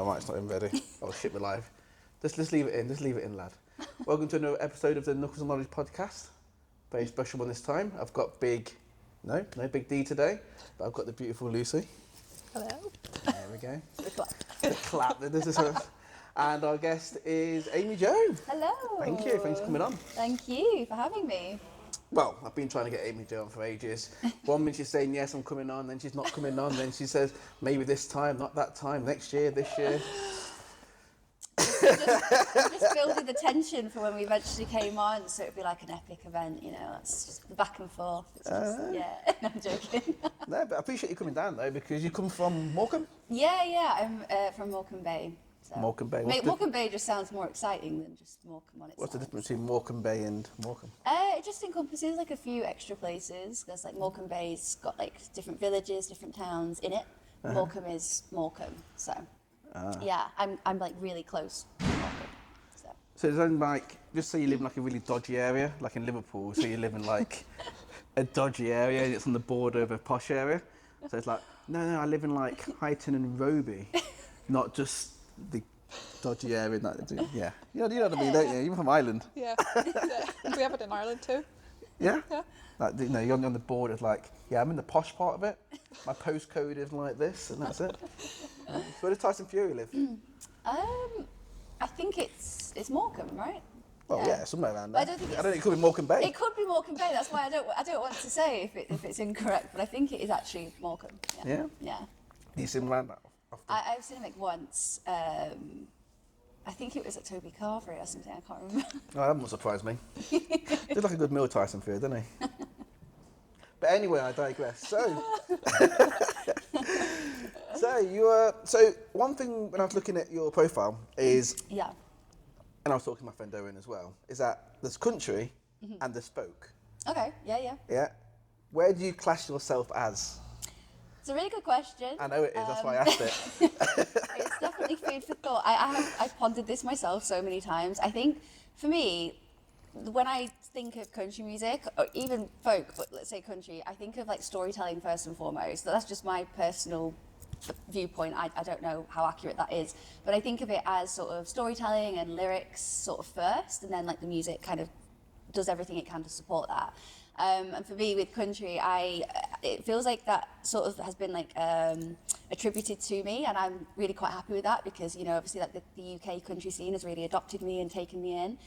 my mic's not even ready. Oh shit, we're live. Just leave it in. Just leave it in, lad. Welcome to another episode of the Knuckles and Knowledge podcast. Very special one this time. I've got no Big D today, but I've got the beautiful Lucy. Hello. There we go. The clap. This is her. And our guest is AmyJo. Hello. Thank you. Thanks for coming on. Thank you for having me. Well, I've been trying to get AmyJo on for ages. One minute she's saying, yes, I'm coming on, then she's not coming on, then she says, maybe this time, not that time, next year, this year. just building the tension for when we eventually came on, so it'd be like an epic event, you know, that's just the back and forth. It's just, yeah, no, I'm joking. No, but I appreciate you coming down, though, because you come from Morecambe? Yeah, I'm from Morecambe Bay. So. Morecambe Bay. Morecambe Bay just sounds more exciting than just Morecambe on itself. What's the difference between Morecambe Bay and Morecambe? It just encompasses like a few extra places. There's like Morecambe Bay's got like different villages, different towns in it. Morecambe is Morecambe, so yeah, I'm like really close to Morecambe. So it's only like, just say you live in like a really dodgy area, like in Liverpool, so you live in like a dodgy area and it's on the border of a posh area. So it's like, no, I live in like Highton and Roby, not just the dodgy area. Yeah, you know what I mean, don't you? You're from Ireland. Yeah. We have it in Ireland too. Yeah? Yeah. Like, you know, you're on the border, like, yeah, I'm in the posh part of it. My postcode is like this, and that's it. So where does Tyson Fury live? I think it's Morecambe, right? Well, yeah, somewhere around there. I don't think it could be Morecambe Bay. It could be Morecambe Bay. That's why I don't want to say if it's incorrect, but I think it is actually Morecambe. Yeah. Yeah. You seen him around that often? I've seen him like once. I think it was at Toby Carvery or something. I can't remember. Oh, that wouldn't surprise me. Did like a good meal, Tyson Fury, didn't he? But anyway, I digress. So one thing when I was looking at your profile is, Yeah. and I was talking to my friend Owen as well, is that there's country and there's folk. Okay. Yeah. Yeah. Where do you class yourself as? It's a really good question. I know it is. That's why I asked it. It's definitely food for thought. I've pondered this myself so many times. I think for me, when I think of country music, or even folk, but let's say country, I think of like storytelling first and foremost. That's just my personal viewpoint. I don't know how accurate that is, but I think of it as sort of storytelling and lyrics sort of first, and then like the music kind of does everything it can to support that. And for me with country, it feels like that sort of has been like attributed to me, and I'm really quite happy with that because, you know, obviously like the UK country scene has really adopted me and taken me in.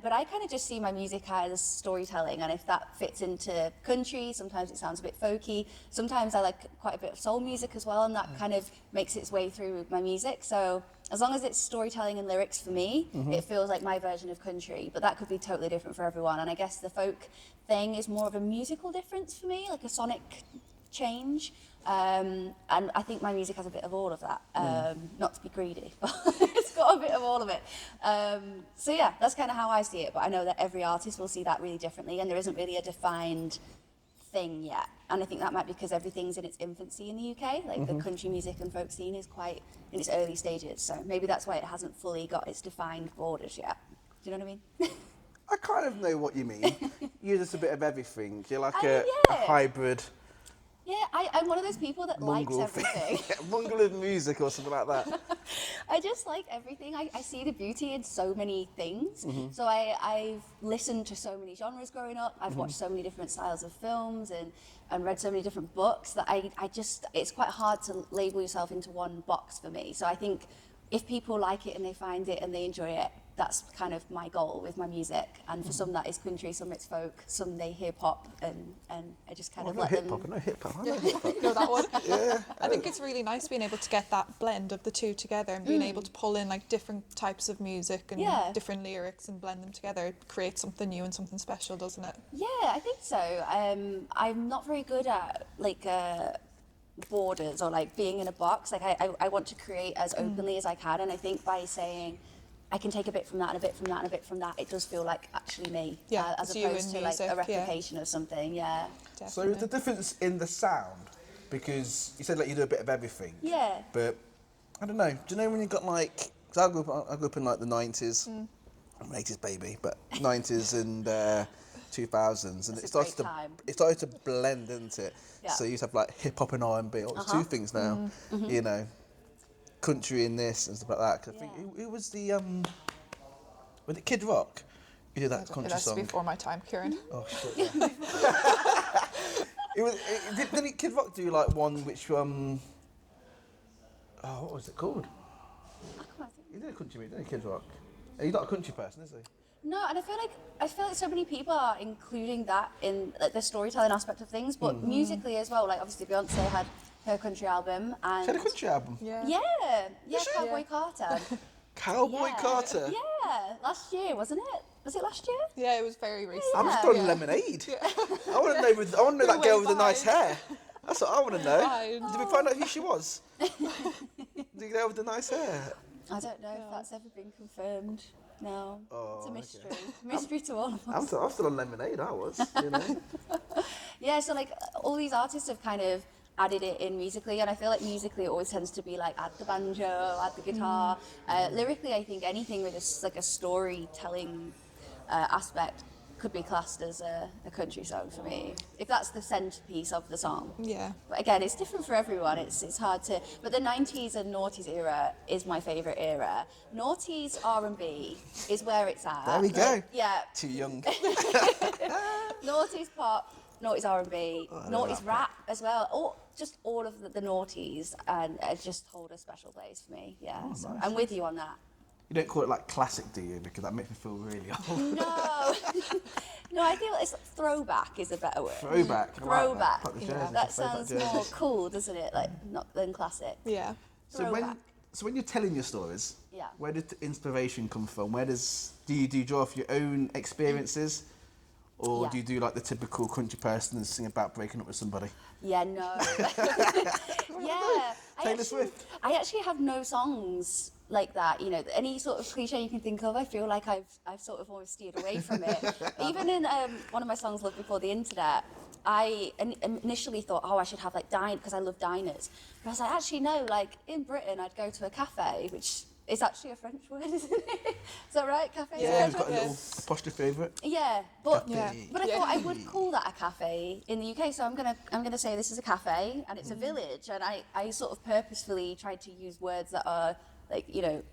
But I kind of just see my music as storytelling, and if that fits into country, sometimes it sounds a bit folky. Sometimes I like quite a bit of soul music as well, and that kind of makes its way through my music. So as long as it's storytelling and lyrics for me, it feels like my version of country, but that could be totally different for everyone. And I guess the folk thing is more of a musical difference for me, like a sonic change. And I think my music has a bit of all of that. Not to be greedy, but it's got a bit of all of it. So yeah, that's kind of how I see it. But I know that every artist will see that really differently, and there isn't really a defined thing yet. And I think that might be because everything's in its infancy in the UK. Like the country music and folk scene is quite in its early stages. So maybe that's why it hasn't fully got its defined borders yet. Do you know what I mean? I kind of know what you mean. You're just a bit of everything. You're like a hybrid. Yeah, I'm one of those people that likes everything. Mongrel of music or something like that. I just like everything. I see the beauty in so many things. So I've listened to so many genres growing up. I've watched so many different styles of films and read so many different books that it's quite hard to label yourself into one box for me. So I think if people like it and they find it and they enjoy it, that's kind of my goal with my music. And for some that is country, some it's folk, some they hear pop, and I just kind of let them... I know hip hop. I know hip hop. You know that one? Yeah. I think it's really nice being able to get that blend of the two together and being able to pull in like different types of music and different lyrics and blend them together. It creates something new and something special, doesn't it? Yeah, I think so. I'm not very good at like borders or like being in a box. Like I want to create as openly as I can, and I think by saying I can take a bit from that and a bit from that and a bit from that, it does feel like actually me, as opposed to like a replication of something. Yeah. Definitely. So is the difference in the sound, because you said like you do a bit of everything. Yeah. But I don't know. Do you know when you got like? Because I grew up in like the 90s. I'm an 80s baby, but 90s and 2000s, and it started to blend into it. Yeah. So you used to have like hip hop and R&B. Two things now. You know. country in this and stuff like that. 'Cause I think who was the was it Kid Rock? Who did that country That's song? before my time, Kieran. Oh shit! Yeah. Didn't Kid Rock do like one which what was it called? He did a country music, didn't he, Kid Rock? He's not a country person, is he? No, and I feel like so many people are including that in like, the storytelling aspect of things, but musically as well. Like obviously Beyonce had her country album, and She had a country album. yeah, Cowboy Carter. Cowboy Carter. Yeah, last year wasn't it? Was it last year? Yeah, it was very recent. I'm just throwing lemonade. I want to know. I want to know that girl with the nice hair. That's what I want to know. Fine. Did we find out who she was? The girl with the nice hair. I don't know if that's ever been confirmed. No, it's a mystery. Okay. Mystery to all of us. I'm still on lemonade. I was. You know. Yeah, so like all these artists have kind of added it in musically, and I feel like musically it always tends to be like add the banjo, add the guitar. Lyrically, I think anything with a storytelling aspect could be classed as a country song for me, if that's the centerpiece of the song. Yeah. But again, it's different for everyone. It's hard to. But the 90s and noughties era is my favourite era. Noughties R&B is where it's at. There we go. Yeah. Too young. Noughties pop, noughties R&B, noughties rap as well. Just all of the noughties, and just hold a special place for me. Yeah. So nice. I'm with you on that. You don't call it like classic, do you? Because that makes me feel really old. No. No, I feel it's throwback is a better word. Throwback. I like Throwback. Like the jerseys, That throwback sounds more jerseys. cool, doesn't it? Like not than classic. Yeah. So Throwback. when you're telling your stories, Yeah. where did the inspiration come from? Do you draw off your own experiences, or Yeah. do you do like the typical country person and sing about breaking up with somebody? Yeah, no. Yeah. Taylor Swift. I actually have no songs like that. You know, any sort of cliche you can think of, I feel like I've sort of always steered away from it. Even in one of my songs, Love Before the Internet, I initially thought, I should have like dine because I love diners. But I was like, actually no. Like in Britain, I'd go to a cafe, which is actually a French word, isn't it? Is that right? Cafe. Yeah, is we've a French got a word? little apostrophe over it. Yeah, but Cafe. but I thought I would call that a cafe in the UK, so I'm gonna say this is a cafe and it's a village, and I sort of purposefully tried to use words that are like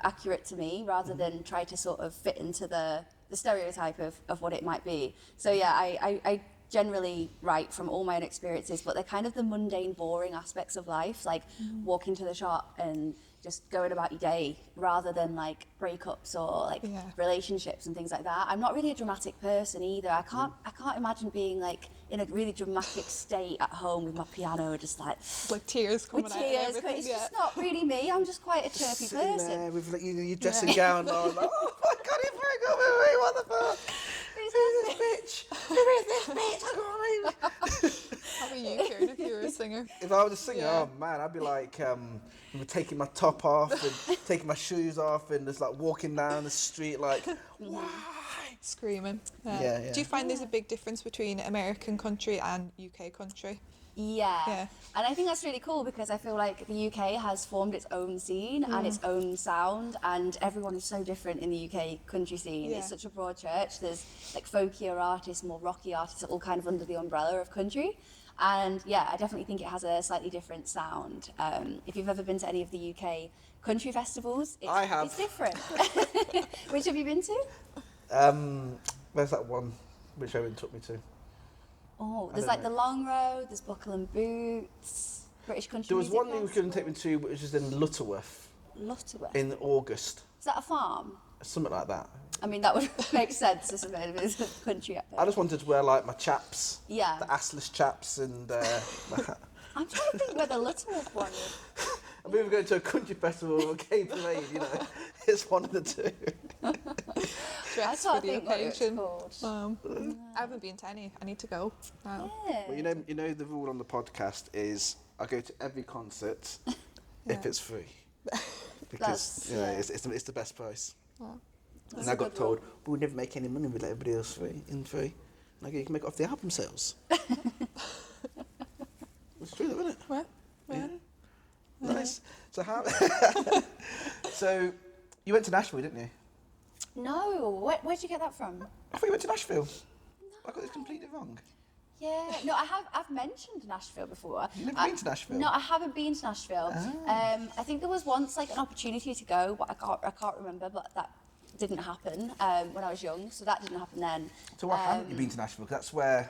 accurate to me rather than try to sort of fit into the stereotype of what it might be. So yeah, I generally write from all my own experiences, but they're kind of the mundane, boring aspects of life, like walking to the shop and just going about your day, rather than like breakups or like relationships and things like that. I'm not really a dramatic person either. I can't imagine being like in a really dramatic state at home with my piano, just like tears coming with out. tears. It's just not really me. I'm just quite a chirpy Sitting person. there with like, your dressing gown on, like, oh my God, he broke up with me, what the fuck? Who is this bitch? Who is this bitch? I can't believe it. How about you, Kieran, if you were a singer? If I was a singer, oh man, I'd be like taking my top off and taking my shoes off and just like walking down the street like, why? Screaming. Yeah. Do you find there's a big difference between American country and UK country? Yeah. And I think that's really cool because I feel like the UK has formed its own scene and its own sound, and everyone is so different in the UK country scene. It's such a broad church. There's like folkier artists, more rocky artists, all kind of under the umbrella of country. And yeah, I definitely think it has a slightly different sound. If you've ever been to any of the UK country festivals, I have. It's different. Which have you been to? Where's that one? Which Owen took me to? Oh, there's like the Long Road, there's Buckle and Boots, British Country There was Music one that you couldn't take me to, which was in Lutterworth Lutterworth. in August. Is that a farm? Something like that. I mean, that would make sense as a country. I just wanted to wear like my chaps, Yeah. the assless chaps, and my hat. I'm trying to think where the Lutterworth one is. I mean, we're going to a country festival or a gay parade, it's one of the two. I can't think what it's occasion. called. I haven't been to any. I need to go now. Yeah. Well, you know the rule on the podcast is I go to every concert if it's free, because That's- it's the best price. That's And I a got good told we'll never make any money with everybody else free. And I go, you can make it off the album sales. It's true, though, isn't it? Where? Yeah. Nice. So so you went to Nashville, didn't you? No, where'd you get that from? I thought you went to Nashville. I got this completely wrong. Yeah, no, I've mentioned Nashville before. You've never been to Nashville? No, I haven't been to Nashville. I think there was once like an opportunity to go, but I can't remember, but that didn't happen when I was young, so that didn't happen then. So why haven't you been to Nashville? 'Cause that's where...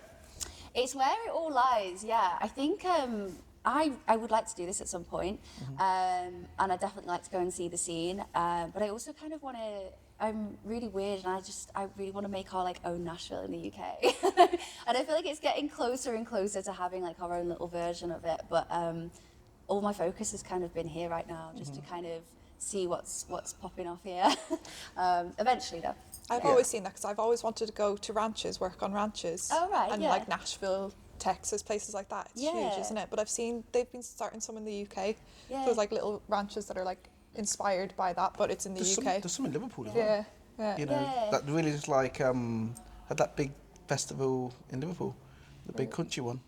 It's where it all lies, yeah. I think I would like to do this at some point, and I definitely like to go and see the scene, but I also kind of want to... I'm really weird, and I really want to make our like own Nashville in the UK, and I feel like it's getting closer and closer to having like our own little version of it. But all my focus has kind of been here right now, just to kind of see what's popping off here. Eventually, though. I've always seen that because I've always wanted to go to ranches, work on ranches. Oh right, and yeah. like Nashville, Texas, places like that. It's huge, isn't it? But I've seen they've been starting some in the UK. Yeah. There's like little ranches that are like inspired by that, but it's in the UK. There's some in Liverpool as well. Yeah. You know, that really just like had that big festival in Liverpool, the big country one.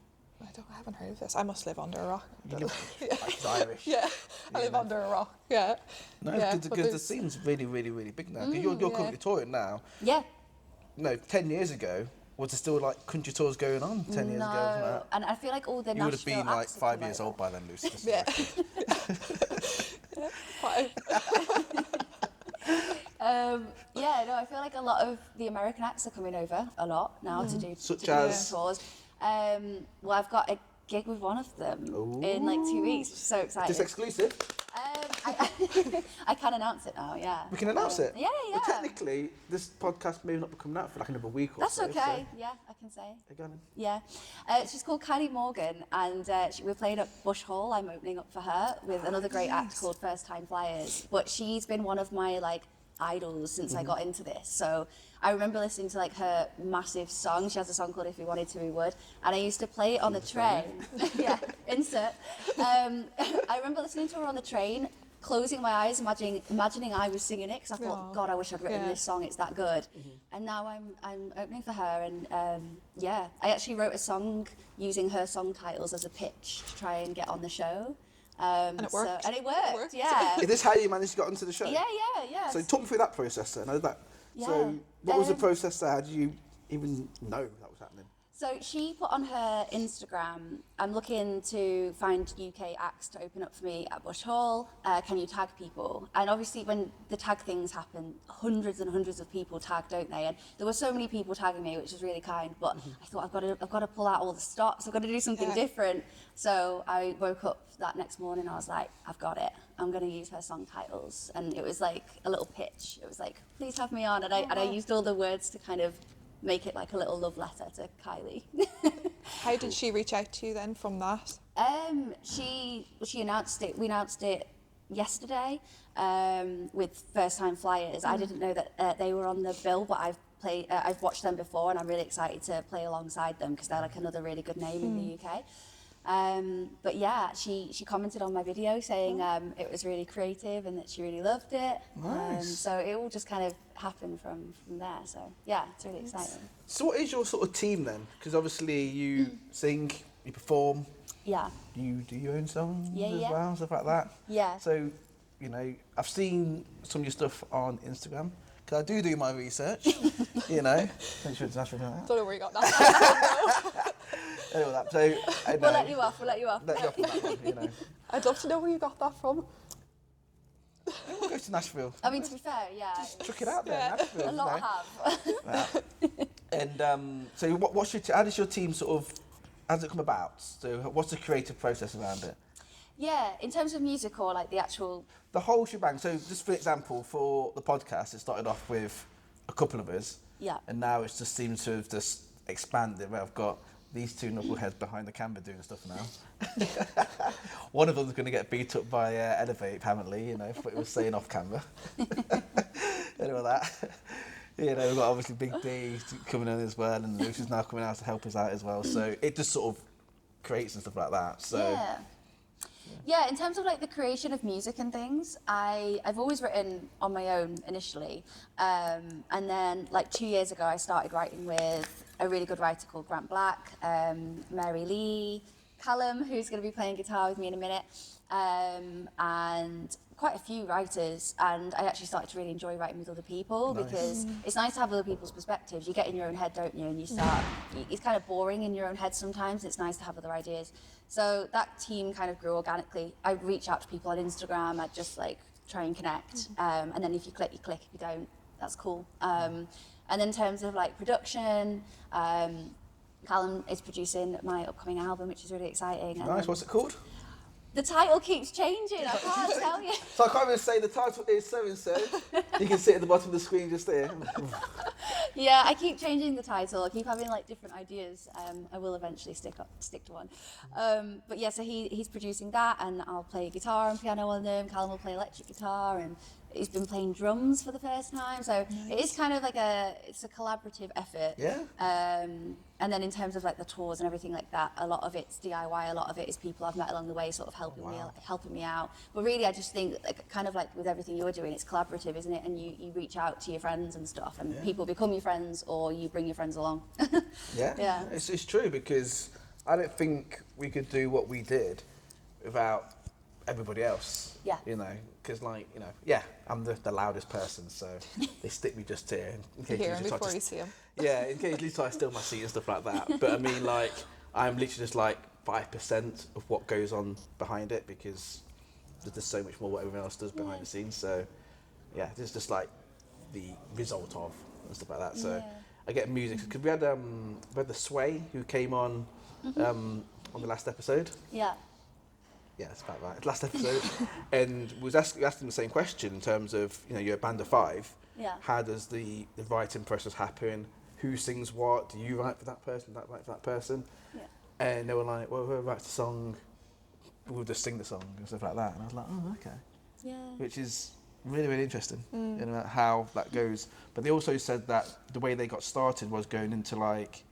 I haven't heard of this. I must live under a rock. You live like Irish. Yeah, I live under a rock. Yeah. No, yeah, because the scene's really, really, really big now. 'Cause you're currently touring now. Yeah. No, 10 years ago, was there still like country tours going on? 10 years ago, wasn't No, that? and I feel like all the You would have Nashville been like acts have 5 come years over. old by then, Lucy. Yeah. Yeah, no, I feel like a lot of the American acts are coming over a lot now to do Such to do as? tours. Well, I've got a gig with one of them in like 2 weeks, which is so exciting. Just exclusive? I can announce it now, yeah. We can announce it? Yeah, yeah. Well, technically, this podcast may not be coming out for like another week or That's so. okay, yeah, I can say. So, go on then. Yeah. She's called Kylie Morgan, and we're playing at Bush Hall. I'm opening up for her with another great act called First Time Flyers. But she's been one of my like idols since I got into this. So I remember listening to like her massive song. She has a song called If We Wanted To We Would, and I used to play it on the train. Yeah, insert. I remember listening to her on the train, closing my eyes, imagining I was singing it, because I thought, God, I wish I'd written this song. It's that good. And now I'm opening for her, and yeah, I actually wrote a song using her song titles as a pitch to try and get on the show. And it worked. And it worked, yeah. Is this how you managed to get onto the show? Yeah. So talk me through that process then. So what was the process there? How did you even know that was happening? So she put on her Instagram, I'm looking to find UK acts to open up for me at Bush Hall. Can you tag people? And obviously when the tag things happen, hundreds and hundreds of people tag, don't they? And there were so many people tagging me, which was really kind, but I thought I've got to pull out all the stops. I've got to do something different. So I woke up that next morning, I was like, I've got it. I'm going to use her song titles. And it was like a little pitch. It was like, please have me on. And I used all the words to kind of make it like a little love letter to Kylie. How did she reach out to you then from that? She announced it. We announced it yesterday with First Time Flyers. I didn't know that they were on the bill, but I've watched them before, and I'm really excited to play alongside them because they're like another really good name in the UK. But yeah, she commented on my video saying it was really creative and that she really loved it. Nice. So it all just kind of happened from there. So yeah, it's really exciting. So what is your sort of team then? Because obviously you sing, you perform, Yeah. you do your own songs as Yeah. well, stuff like that. Yeah. So, you know, I've seen some of your stuff on Instagram, because I do my research, you know. Don't you international know that? Don't know where you got that from. Anyway, so, We'll let you off. Let you off on that one, you know. I'd love to know where you got that from. We'll go to Nashville. I mean, to be fair, yeah. Chuck it out there, Yeah. Nashville. A lot you know. have. And so what's how does your team sort of, how does it come about? So what's the creative process around it? Yeah, in terms of music or like the actual... The whole shebang. So just for example, for the podcast, it started off with a couple of us. Yeah. And now it just seems to have just expanded where I've got these two knuckleheads behind the camera doing stuff now. One of them's going to get beat up by Elevate, apparently, you know, what it was saying off camera. Anyway, that. You know, we've got obviously Big D coming in as well, and Lucy's now coming out to help us out as well. So it just sort of creates and stuff like that. So Yeah, in terms of like the creation of music and things, I've always written on my own initially. And then like 2 years ago, I started writing with a really good writer called Grant Black, Mary Lee, Callum, who's going to be playing guitar with me in a minute. And quite a few writers, and I actually started to really enjoy writing with other people because it's nice to have other people's perspectives. You get in your own head, don't you? And you start, it's kind of boring in your own head sometimes. It's nice to have other ideas. So that team kind of grew organically. I reach out to people on Instagram. I'd just like try and connect. And then if you click, you click. If you don't, that's cool. And then in terms of like production, Callum is producing my upcoming album, which is really exciting. Nice. What's it called? The title keeps changing. I can't tell you. So I can't even say the title is so and so. You can see it at the bottom of the screen just there. Yeah, I keep changing the title. I keep having like different ideas. I will eventually stick to one. But yeah, so he's producing that, and I'll play guitar and piano on them. Callum will play electric guitar, and he's been playing drums for the first time. So it is kind of like it's a collaborative effort. Yeah. And then in terms of like the tours and everything like that, a lot of it's DIY. A lot of it is people I've met along the way, sort of helping me out. But really, I just think like, kind of like with everything you're doing, it's collaborative, isn't it? And you reach out to your friends and stuff, and people become your friends, or you bring your friends along. Yeah. It's true, because I don't think we could do what we did without everybody else. Yeah. You know, because like, you know, I'm the loudest person, so they stick me just here. In case Hear him before you see him. Yeah, in case Lisa I steal my seat and stuff like that. But I mean, like, I'm literally just like 5% of what goes on behind it, because there's just so much more what everyone else does behind the scenes. So yeah, this is just like the result of and stuff like that. So I get music, because we had the Sway who came on the last episode. Yeah. Yeah, that's about right. Last episode, and we asked him the same question in terms of, you know, you're a band of 5. Yeah. How does the writing process happen? Who sings what? Do you write for that person? That write for that person? Yeah. And they were like, well, whoever writes the song, we'll just sing the song and stuff like that. And I was like, oh, okay. Yeah. Which is really, really interesting, you know, how that goes. But they also said that the way they got started was going into like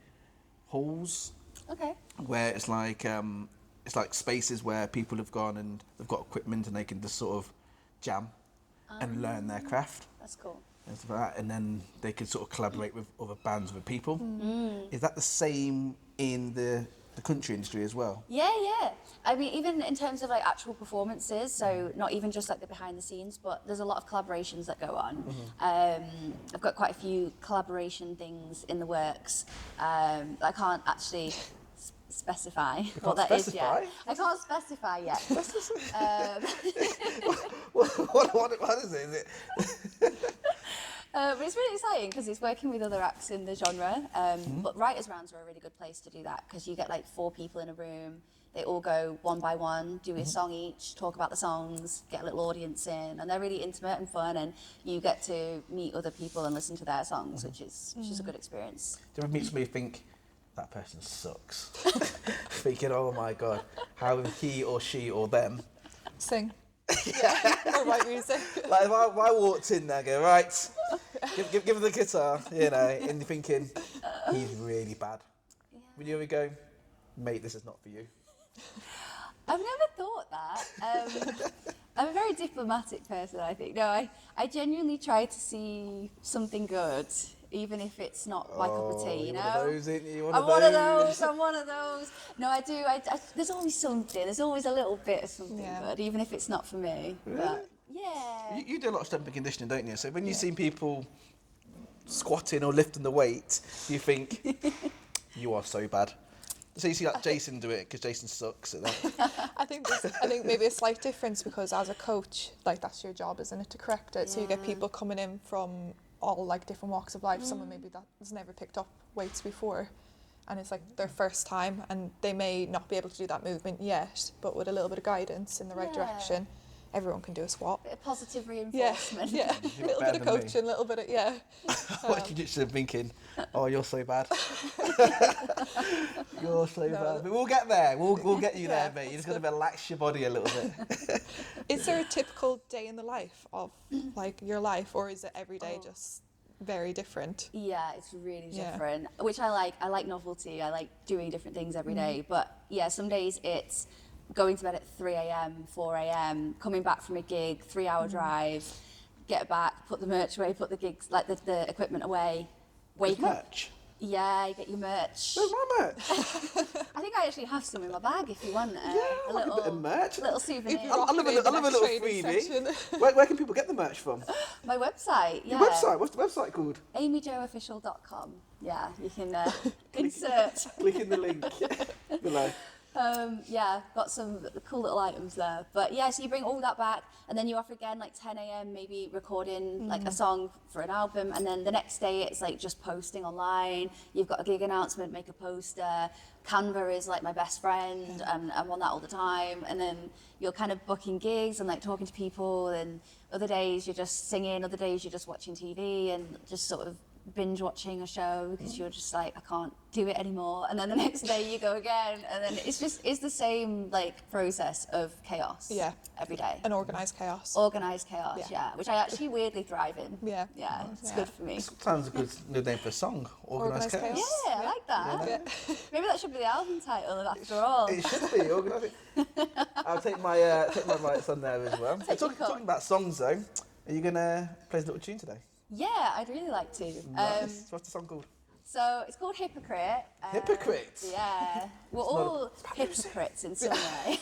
halls. Okay. Where it's like spaces where people have gone and they've got equipment and they can just sort of jam and learn their craft. That's cool. And stuff like that, and then they can sort of collaborate with other bands, with people. Is that the same in the country industry as well? Yeah. I mean, even in terms of like actual performances, so not even just like the behind the scenes, but there's a lot of collaborations that go on. I've got quite a few collaboration things in the works. I can't actually specify what that is yet. I can't specify yet. What is it? Is it? But it's really exciting because it's working with other acts in the genre. But writers' rounds are a really good place to do that, because you get like 4 people in a room. They all go one by one, do a song each, talk about the songs, get a little audience in, and they're really intimate and fun. And you get to meet other people and listen to their songs, which is a good experience. Do you ever meet somebody you think that person sucks? Thinking, oh my god, how will he or she or them sing? Or write music. Like if I walked in there, and go right, give him the guitar, you know, and you're thinking he's really bad. Yeah. Would you ever go, mate, this is not for you? I've never thought that. I'm a very diplomatic person, I think. No, I genuinely try to see something good, even if it's not my cup of tea, you know? One of those, ain't you? I'm one of those. No, I do. There's always something. There's always a little bit of something good, even if it's not for me. Really? But, yeah. You do a lot of strength and conditioning, don't you? So when you see people squatting or lifting the weight, you think, you are so bad. So you see like Jason do it, because Jason sucks at that. I think maybe a slight difference, because as a coach, like that's your job, isn't it, to correct it? So you get people coming in from all like different walks of life. Someone maybe that has never picked up weights before, and it's like their first time, and they may not be able to do that movement yet, but with a little bit of guidance in the right direction, everyone can do a squat. Bit of positive reinforcement. Yeah, a little bit of coaching, a little bit of, What you just thinking, oh, you're so bad. You're so bad. But we'll get there. We'll get you there, mate. You're just going to relax your body a little bit. Is there a typical day in the life of like your life, or is it every day just very different? Yeah, it's really different, which I like. I like novelty. I like doing different things every day. But yeah, some days it's going to bed at 3 a.m, 4 a.m, coming back from a gig, 3-hour drive, get back, put the merch away, put the gigs, like the equipment away, wake up. Yeah, you get your merch. Where's my merch? I think I actually have some in my bag if you want Yeah, I like a bit of merch. little souvenir. If I love a little freebie. Where can people get the merch from? My website, yeah. Your website? What's the website called? AmyJoofficial.com. Yeah, you can insert. Click in the link below. Yeah, got some cool little items there. But yeah, so you bring all that back, and then you're off again like 10 a.m. maybe recording like a song for an album, and then the next day it's like just posting online. You've got a gig announcement, make a poster. Canva is like my best friend, and I'm on that all the time. And then you're kind of booking gigs and like talking to people, and other days you're just singing, other days you're just watching TV and just sort of binge watching a show because you're just like, I can't do it anymore, and then the next day you go again, and then it's the same like process of chaos every day. An organised chaos. Organised chaos, yeah, which I actually weirdly thrive in. Yeah, it's good for me. Sounds a good name for a song. Organised chaos. Yeah, I like that. Yeah. Maybe that should be the album title after all. It should be organised. I'll take my rights on there as well. Talking about songs though, are you gonna play a little tune today? Yeah, I'd really like to. Nice. What's the song called? So it's called Hypocrite. Hypocrite? Yeah. We're all hypocrites in some way.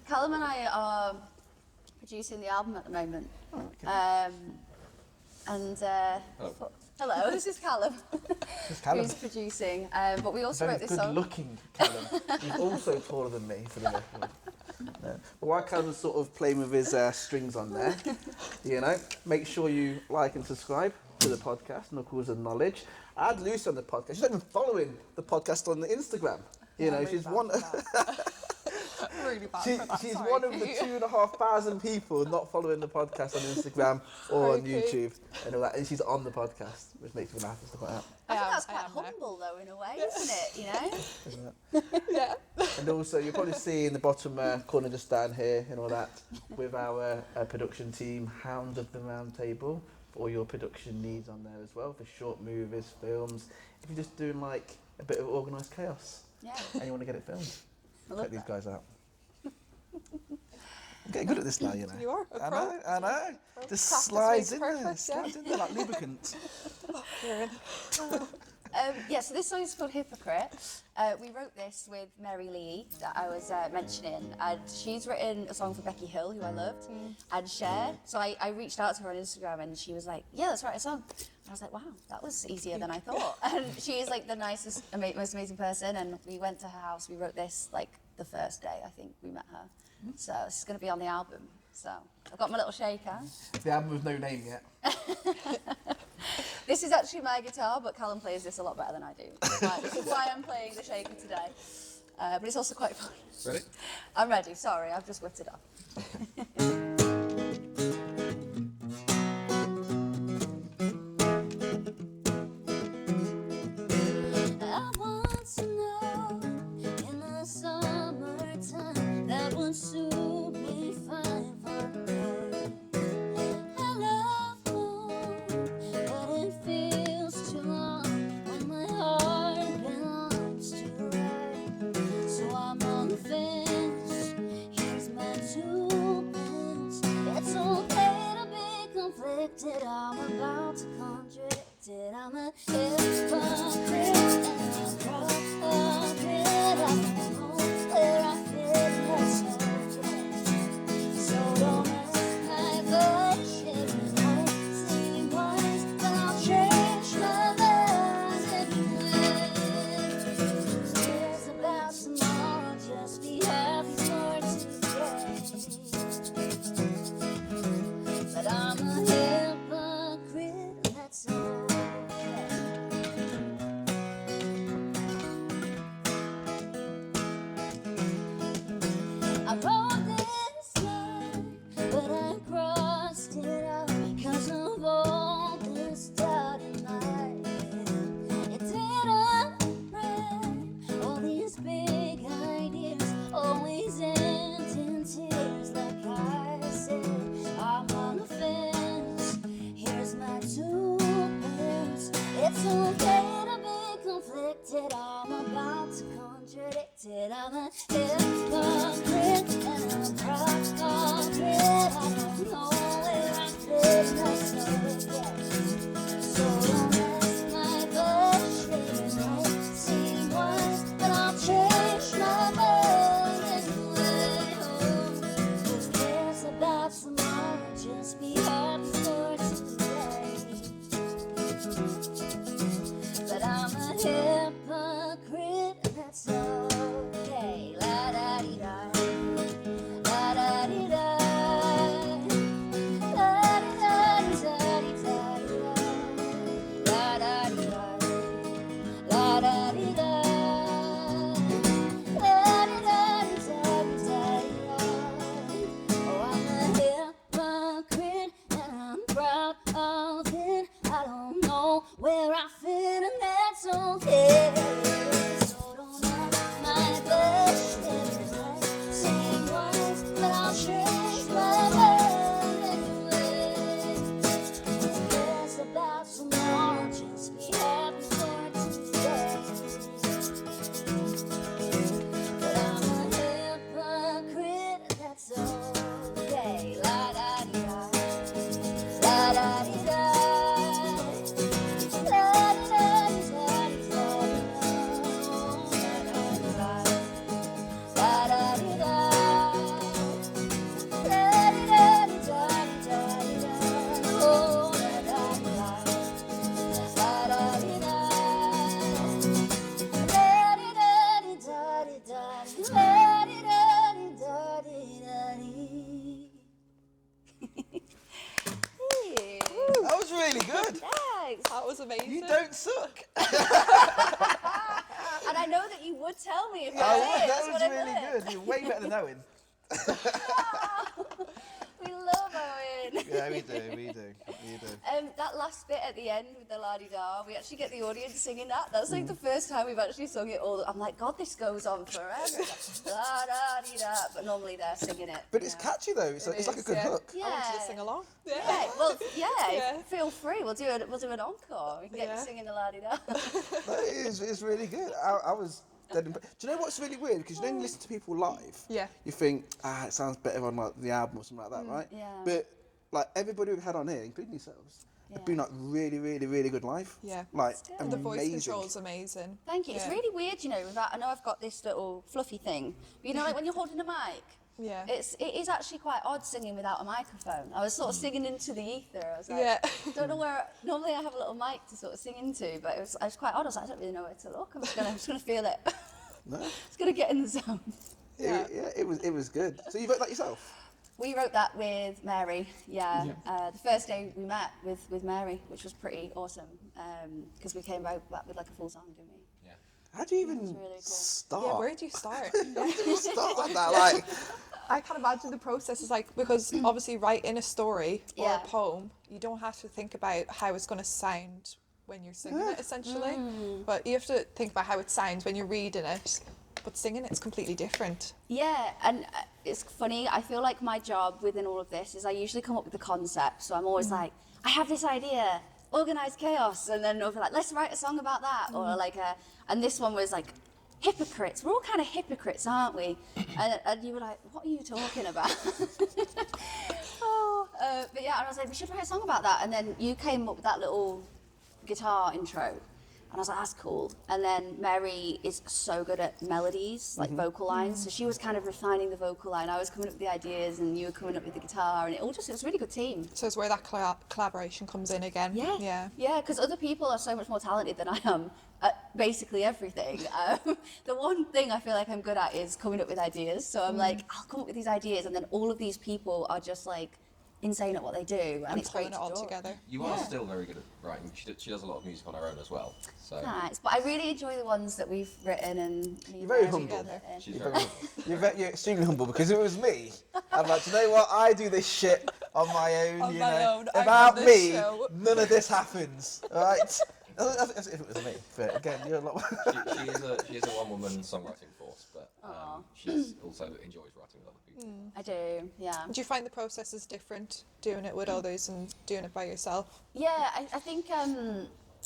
Callum and I are producing the album at the moment. Oh, okay. Hello, this is Callum. This is Callum. Who's producing. But we also Very wrote this song. good-looking Callum. He's also taller than me, for the record. No. But while Callum's sort of playing with his strings on there, make sure you like and subscribe to the podcast, Knuckles of Knowledge. I had Lucy on the podcast. She's not even following the podcast on the Instagram. She's one. Really bad She's one of the 2,500 people not following the podcast on Instagram or on YouTube and all that, and she's on the podcast, which makes me laugh and stuff like that. I think that's quite humble though, in a way, isn't it? Yeah. And also, you'll probably see in the bottom corner just down here and all that, with our production team, Hound of the Round Table, for all your production needs on there as well, for short movies, films. If you're just doing like a bit of organised chaos and you want to get it filmed, check these guys out. I'm getting good at this now, you know. You are. I know. Just slides in there. Slides in there like lubricant. So this song is called Hypocrite. We wrote this with Mary Lee that I was mentioning, and she's written a song for Becky Hill, who I loved, and Cher. So I reached out to her on Instagram, and she was like, yeah, let's write a song. And I was like, wow, that was easier than I thought. And she is like the nicest, most amazing person, and we went to her house. We wrote this like the first day, I think, we met her. So this is going to be on the album. So I've got my little shaker. The album with no name yet. This is actually my guitar, but Callum plays this a lot better than I do. This is why I'm playing the shaker today. But it's also quite fun. Ready? I'm ready. Sorry, I've just whipped it up. I want to know in the summertime that would suit me fine for me. I love more, but it feels too long when my heart belongs to right. So I'm on the fence. Here's my 2 pence. It's okay to be conflicted. I'm about to contradict it. I'm a hypocrite and I'm cross-eyed. I don't know where I fit myself. So don't ask my bullshit. I see wise, but I'll change my mind anyway. Cares about tomorrow, just be happy for today. But I'm a hypocrite, that's all. I wrote this line, but I crossed it out 'cause of all this doubt in my head. It didn't rain, all these big ideas always end in tears. Like I said, I'm on the fence. Here's my 2 pence. It's okay to be conflicted. I'm about to contradict it. I'm a hypocrite and I'm cross-eyed. I don't know where I fit myself yet. So don't ask hypocrite, that's okay. La da dee da, la da dee da, la dee da dee da dee da, la da dee da, la da dee da, la dee da dee da dee da. Oh, I'm a hypocrite and I'm proud of it. I don't know where I fit and that's okay. So don't ask my questions. I sing once, but I'll change my mind anyway. Yes, about tomorrow, just be happy for today. But I'm a hypocrite, that's okay. La da dee da, la da dee da. That was really good. Thanks. That was amazing. You don't suck. And I know that you would tell me if I Oh, did. that That's was what I really meant. good. You're way better than Owen. We love Owen. Yeah, we do. That last bit at the end with the la-di-da, we actually get the audience singing that. That's like the first time we've actually sung it all. I'm like, God, this goes on forever. La-da-di-da. But normally they're singing it. But it's catchy though. It's like a is, good yeah. hook. Yeah. I want you to sing along. Yeah, well, yeah, Yeah. feel free. We'll do an encore. We can get Yeah. you singing the la-di-da. No, it's really good. I was dead impressed. Do you know what's really weird? Because when you listen to people live, Yeah. you think, it sounds better on like the album or something like that, right? Yeah. But like everybody we've had on here, including yourselves, have been like really, really, really good live. Yeah. Like good. amazing. The voice control's amazing. Thank you. It's Yeah. really weird, you know, with that. I know I've got this little fluffy thing. But you know, like when you're holding a mic, Yeah. it is actually quite odd singing without a microphone. I was sort of singing into the ether. I was like, Yeah. don't know where. Normally I have a little mic to sort of sing into, but it was quite odd. I was like, I don't really know where to look. I'm just gonna feel it. No? Just gonna get in the zone. Yeah. It was good. So you wrote that yourself? We wrote that with Mary. Yeah. The first day we met with Mary, which was pretty awesome, because we came out with like a full song, didn't we? How do you even really cool. start? Yeah, where do you start? Start like that, like. I can imagine the process is like, because obviously writing a story or Yeah. a poem, you don't have to think about how it's going to sound when you're singing it, essentially. But you have to think about how it sounds when you're reading it. But singing it's completely different. Yeah, and it's funny. I feel like my job within all of this is I usually come up with the concept. So I'm always like, I have this idea, organized chaos, and then I'll be like, let's write a song about that, or like and this one was like, hypocrites. We're all kind of hypocrites, aren't we? And you were like, what are you talking about? But yeah, and I was like, we should write a song about that. And then you came up with that little guitar intro. And I was like, that's cool. And then Mary is so good at melodies, like vocal lines. So she was kind of refining the vocal line. I was coming up with the ideas and you were coming up with the guitar. And it was a really good team. So it's where that collaboration comes in again. Yeah. Yeah, because other people are so much more talented than I am at basically everything. The one thing I feel like I'm good at is coming up with ideas. So I'm like, I'll come up with these ideas. And then all of these people are just like insane at what they do. And it's pulling great it all to draw. together. You are still very good at writing. She does a lot of music on her own as well. So Nice, but I really enjoy the ones that we've written and me and You're very Mary humble. have written. she's very You're extremely humble because if it was me, I'm like, do you know what? I do this shit on my own. On you my know, own, I without run this me, show. none of this happens. All right. If it was me, but again, you're a lot. she is a one-woman songwriting force, but she's also enjoys writing with other people. I do, yeah. Do you find the process is different doing it with others and doing it by yourself? Yeah, I think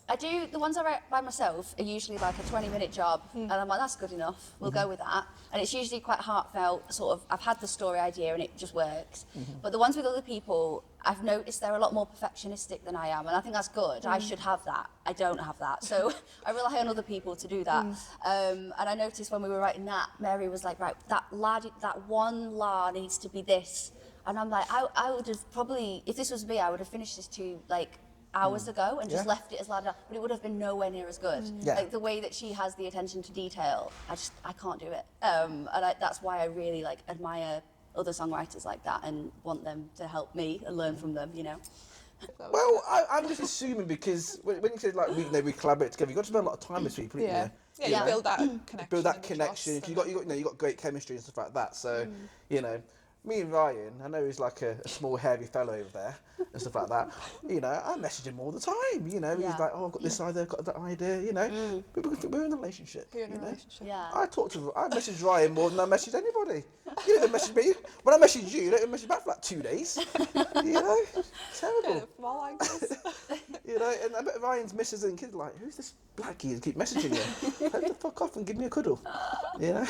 I do, the ones I write by myself are usually like a 20-minute job, and I'm like, that's good enough, we'll go with that. And it's usually quite heartfelt, sort of, I've had the story idea and it just works. But the ones with other people, I've noticed they're a lot more perfectionistic than I am, and I think that's good. I should have that. I don't have that. So I rely on other people to do that. And I noticed when we were writing that, Mary was like, right, that one la needs to be this. And I'm like, I would have probably, if this was me, I would have finished this tune like hours ago and just Yeah. left it as ladder, but it would have been nowhere near as good. Yeah. Like the way that she has the attention to detail, I can't do it. That's why I really like admire other songwriters like that and want them to help me and learn from them, you know. Well, I'm just assuming because when you say like we collaborate together, you got to spend a lot of time with people. Yeah. You You know? build that connection. Build that and the connection. trust You and got you got great chemistry and stuff like that. So you know, me and Ryan, I know he's like a small hairy fellow over there and stuff like that. You know, I message him all the time. You know, he's Yeah. like, oh, I've got this idea, I've got that idea. You know, we're in a relationship. You're in a you know? relationship. Yeah. I message Ryan more than I message anybody. You don't message me. When I message you, you don't message back for like 2 days. You know, terrible. Yeah, from all angles. You know, and I bet Ryan's missus and kids are like, who's this blackie who keep messaging you? Let the fuck off and give me a cuddle. You know?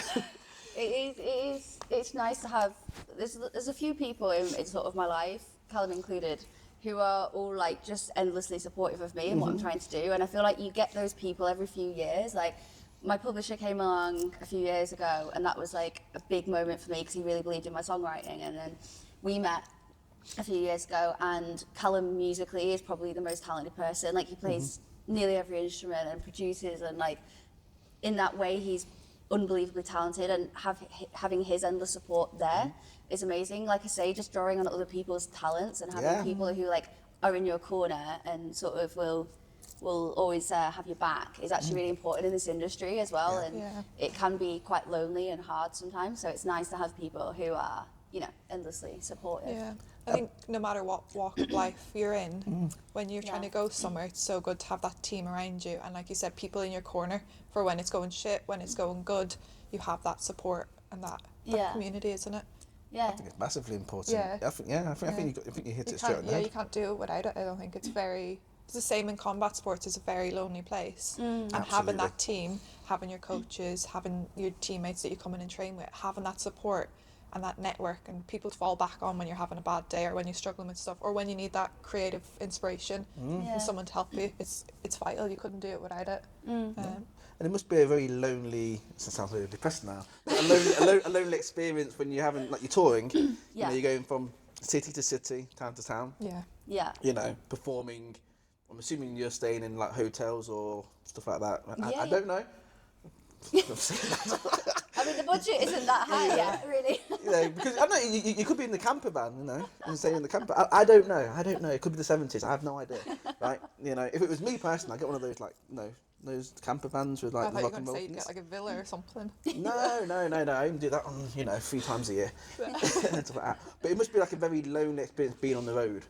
It's nice to have, there's a few people in sort of my life, Callum included, who are all like just endlessly supportive of me and what I'm trying to do. And I feel like you get those people every few years. Like my publisher came along a few years ago and that was like a big moment for me because he really believed in my songwriting. And then we met a few years ago and Callum musically is probably the most talented person. Like he plays nearly every instrument and produces and like in that way he's unbelievably talented and having his endless support there is amazing. Like I say, just drawing on other people's talents and having people who like are in your corner and sort of will always have your back is actually really important in this industry as well. And it can be quite lonely and hard sometimes, so it's nice to have people who are, you know, endlessly supportive. Yeah. I think no matter what walk of life you're in, when you're trying to go somewhere, it's so good to have that team around you. And like you said, people in your corner for when it's going shit, when it's going good, you have that support and that community, isn't it? Yeah. I think it's massively important. Yeah. I think you hit it straight can't, on the yeah, head. you can't do it without it. I don't think it's the same in combat sports. It's a very lonely place. And having Absolutely. that team, having your coaches, having your teammates that you come in and train with, having that support and that network and people to fall back on when you're having a bad day or when you're struggling with stuff or when you need that creative inspiration and someone to help you, it's vital. You couldn't do it without it. And it must be a very lonely, it sounds really depressed now, but a lonely experience when you haven't, like you're touring, you know, you're going from city to city, town to town, Yeah. you know, performing. I'm assuming you're staying in like hotels or stuff like that. I don't know. I mean, the budget isn't that high yet, really. You know, because I know you could be in the camper van, you know, and staying in the camper. I don't know. It could be the 70s. I have no idea, right? You know, if it was me personally, I'd get one of those like, those camper vans with like I the thought you rock were and going to roll. say you'd get like a villa or something. No. I only do that on, 3 times a year. Stuff like that. But it must be like a very lonely experience being on the road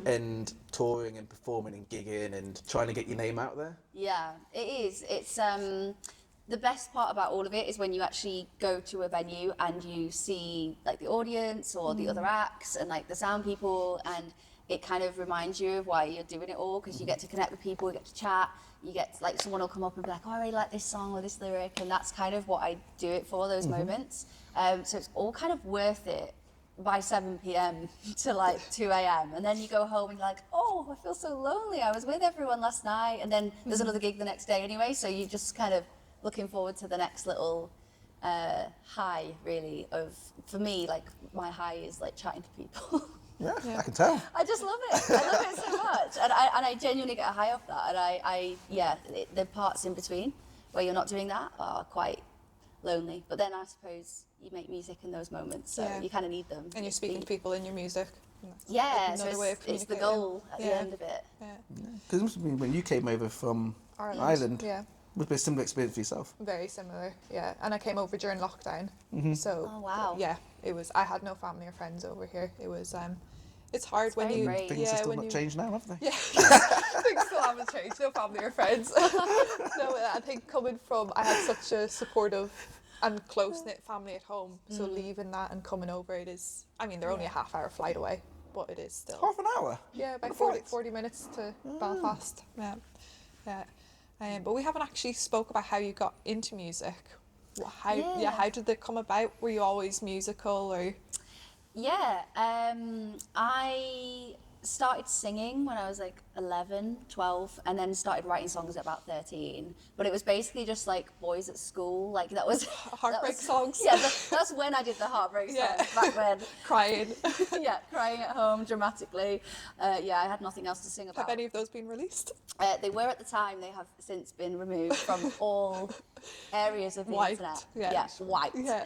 and touring and performing and gigging and trying to get your name out there. Yeah, it is. It's the best part about all of it is when you actually go to a venue and you see like the audience or the other acts and like the sound people, and it kind of reminds you of why you're doing it all, because you get to connect with people, you get to chat, you get to, like, someone will come up and be like, oh, I really like this song or this lyric, and that's kind of what I do it for, those moments. So it's all kind of worth it by 7 p.m. to like 2 a.m. And then you go home and you're like, oh, I feel so lonely. I was with everyone last night. And then there's another gig the next day anyway. So you just kind of looking forward to the next little high, really, of, for me, like, my high is like chatting to people. Yeah, I can tell. I just love it. I love it so much. And I genuinely get a high off that. And the parts in between where you're not doing that are quite lonely. But then I suppose you make music in those moments, so you kind of need them. And you're speaking to people in your music. Yeah, another so way of it's the communicating. goal at the end of it. Because it must have been when you came over from Ireland. Yeah, Must be a similar experience for yourself. very similar. Yeah, and I came over during lockdown. So Oh, wow. yeah, it was. I had no family or friends over here. It was. It's hard It's when very you. brave. Things have still not changed now, have they? Yeah, things still haven't changed. No family or friends. No, I think coming from, I had such a supportive and close-knit family at home, so leaving that and coming over, it is, I mean, they're only a half-hour flight away, but it is still. Half an hour? Yeah, about On a flight? 40 minutes to Belfast. Yeah. But we haven't actually spoke about how you got into music. How did they come about? Were you always musical or? Yeah, I started singing when I was like 11, 12, and then started writing songs at about 13. But it was basically just like boys at school. Like that was Heartbreak that was, songs. Yeah, that's when I did the heartbreak songs. Back when, Crying. yeah, crying at home dramatically. Yeah, I had nothing else to sing about. Have any of those been released? They were at the time. They have since been removed from all areas of the Wiped, internet. yeah. Wiped. Yeah.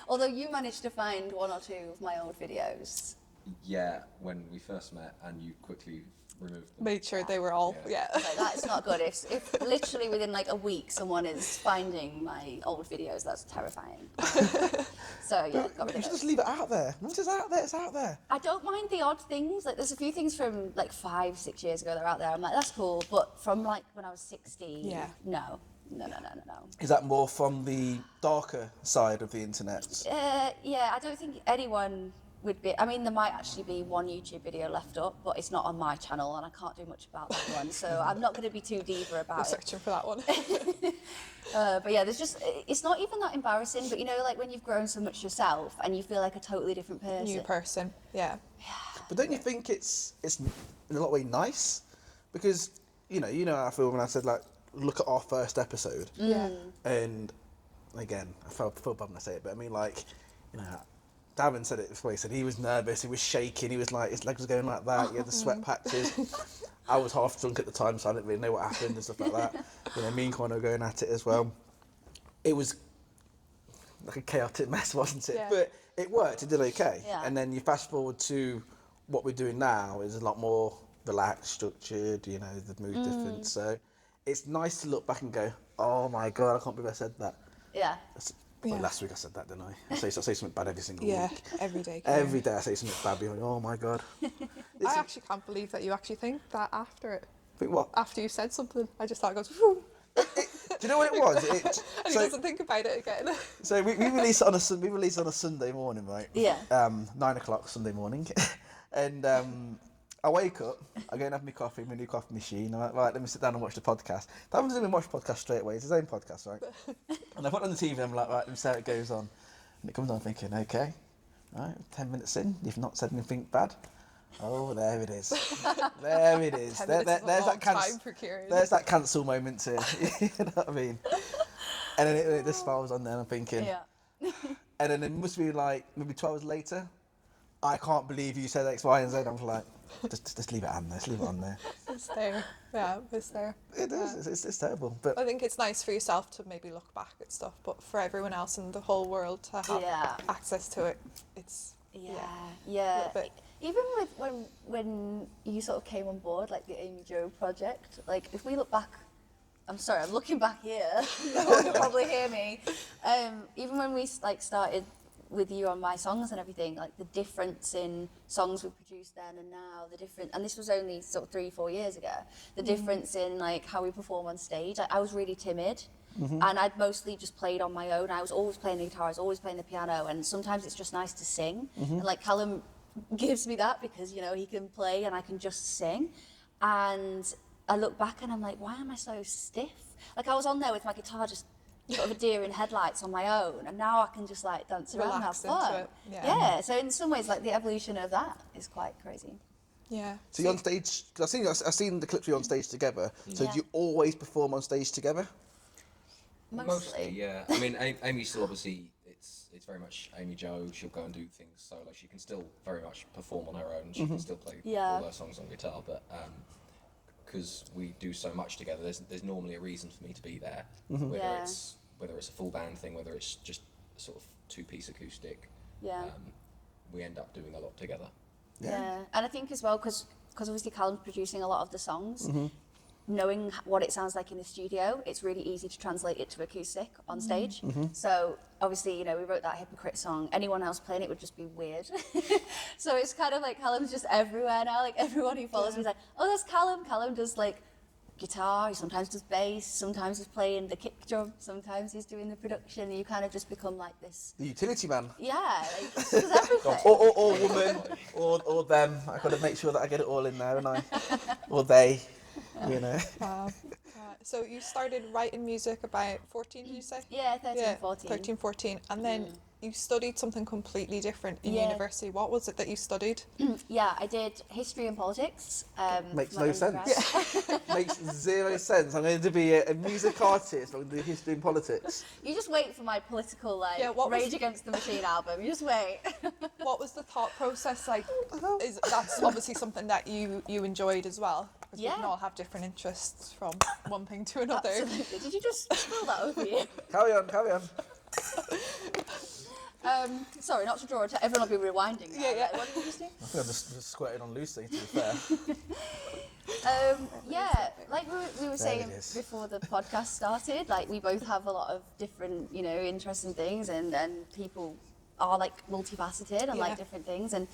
Although you managed to find one or two of my old videos. Yeah, when we first met, and you quickly removed them. Made sure they were all, Yeah. Like, that's not good. If literally within like a week someone is finding my old videos, that's terrifying. So yeah, got rid You of should just it. leave it out there. Once it's out there, it's out there. I don't mind the odd things. Like there's a few things from like 5-6 years ago that are out there. I'm like, that's cool. But from like when I was 16, Yeah. no. Is that more from the darker side of the internet? Yeah, I don't think anyone would be. I mean, there might actually be one YouTube video left up, but it's not on my channel, and I can't do much about that one. So I'm not going to be too diva I'm about it. searching for that one. But yeah, it's not even that embarrassing. But you know, like when you've grown so much yourself, and you feel like a totally different person. New person, yeah. But don't you think it's in a lot of ways nice? Because you know how I feel when I said like look at our first episode. Yeah. And again, I feel bad when I say it, but I mean like, you know, Davin said it this way. He said he was nervous, he was shaking, he was like his legs was going like that. He had the sweat patches. I was half drunk at the time, so I didn't really know what happened and stuff like that. You know, me and Connor were going at it as well. It was like a chaotic mess, wasn't it? Yeah. But it worked. It did okay. Yeah. And then you fast forward to what we're doing now is a lot more relaxed, structured. You know, the mood different. So it's nice to look back and go, "Oh my god, I can't believe I said that." Yeah. Well, Yeah. last week I said that, didn't I? I say something bad every single Yeah, week. every day. Every day I say something bad, being like, "Oh my god." I actually can't believe that you actually think that after it. Think what? After you said something, I just thought it goes, whew, Do you know what it was? and he doesn't think about it again. So we released it on a Sunday morning, right? Yeah. 9 o'clock Sunday morning, and I wake up, I go and have my coffee, my new coffee machine. I'm like, right, let me sit down and watch the podcast. That doesn't even watch the podcast straight away. It's his own podcast, right? And I put it on the TV. And I'm like, right, let me see how it goes on. And it comes on, thinking, okay, right, 10 minutes in, you've not said anything bad. Oh, there it is. There it is. 10 There's minutes is a long that time for curing. There's that cancel moment too. You know what I mean? And then it just spirals on there, and I'm thinking. Yeah. And then it must be like maybe 2 hours later. I can't believe you said X, Y, and Z. I'm like, just leave it on there. Just leave it on there. It's there. Yeah, it's there. It is. Yeah. It's terrible. But I think it's nice for yourself to maybe look back at stuff, but for everyone else in the whole world to have Yeah. access to it, it's Yeah. little bit. Even with when you sort of came on board, like the AmyJo project, like if we look back, I'm sorry, I'm looking back here. No one can probably hear me. Even when we like started with you on my songs and everything, like the difference in songs we produced then and now, and this was only sort of 3-4 years ago, the difference in like how we perform on stage. I was really timid. And I'd mostly just played on my own. I was always playing the guitar, I was always playing the piano, and sometimes it's just nice to sing. And like Callum gives me that because, you know, he can play and I can just sing. And I look back and I'm like, why am I so stiff? Like I was on there with my guitar just sort of a deer in headlights on my own, and now I can just like dance around and have Relax into fun. it, yeah. Yeah, so in some ways like the evolution of that is quite crazy. Yeah. so you're on stage. Cause I've seen the clips of you on stage together. So Yeah. do you always perform on stage together? Mostly, yeah. I mean, Amy still obviously, it's very much AmyJo. She'll go and do things solo. She can still very much perform on her own. She can still play Yeah. all her songs on guitar, but because we do so much together, there's normally a reason for me to be there. Whether Yeah. it's a full band thing, whether it's just a sort of 2-piece acoustic. Yeah. We end up doing a lot together. Yeah. And I think as well, because obviously Callum's producing a lot of the songs, knowing what it sounds like in the studio, it's really easy to translate it to acoustic on stage. So obviously, you know, we wrote that Hypocrite song. Anyone else playing it would just be weird. So it's kind of like Callum's just everywhere now. Like everyone who follows me is like, oh, that's Callum. Callum does like guitar, he sometimes does bass, sometimes he's playing the kick drum, sometimes he's doing the production, and you kind of just become like this. The utility man. Yeah, like, just does everything. Or woman, or them. I've got to make sure that I get it all in there, and or they, you know. Wow. So you started writing music about 14, did you say? Yeah, 13, 14. 13, 14. And then you studied something completely different in Yeah. university. What was it that you studied? Yeah, I did history and politics. Makes for my no undergrad. sense. Makes zero sense. I'm going to be a music artist. I'm going to do history and politics. You just wait for my political, like, Yeah, what was- Rage Against the Machine album. You just wait. What was the thought process like? That's obviously something that you enjoyed as well. Because we can Yeah. all have different interests from one thing to another. Absolutely. Did you just spill that over you? Carry on, carry on. Sorry, not to draw attention. Everyone will be rewinding now. Yeah. Like, what did you just do? I think I just squirted on Lucy, to be fair. Yeah, like we were saying it is. before the podcast started, like we both have a lot of different, interesting things, and people are like multifaceted and Yeah. like different things. And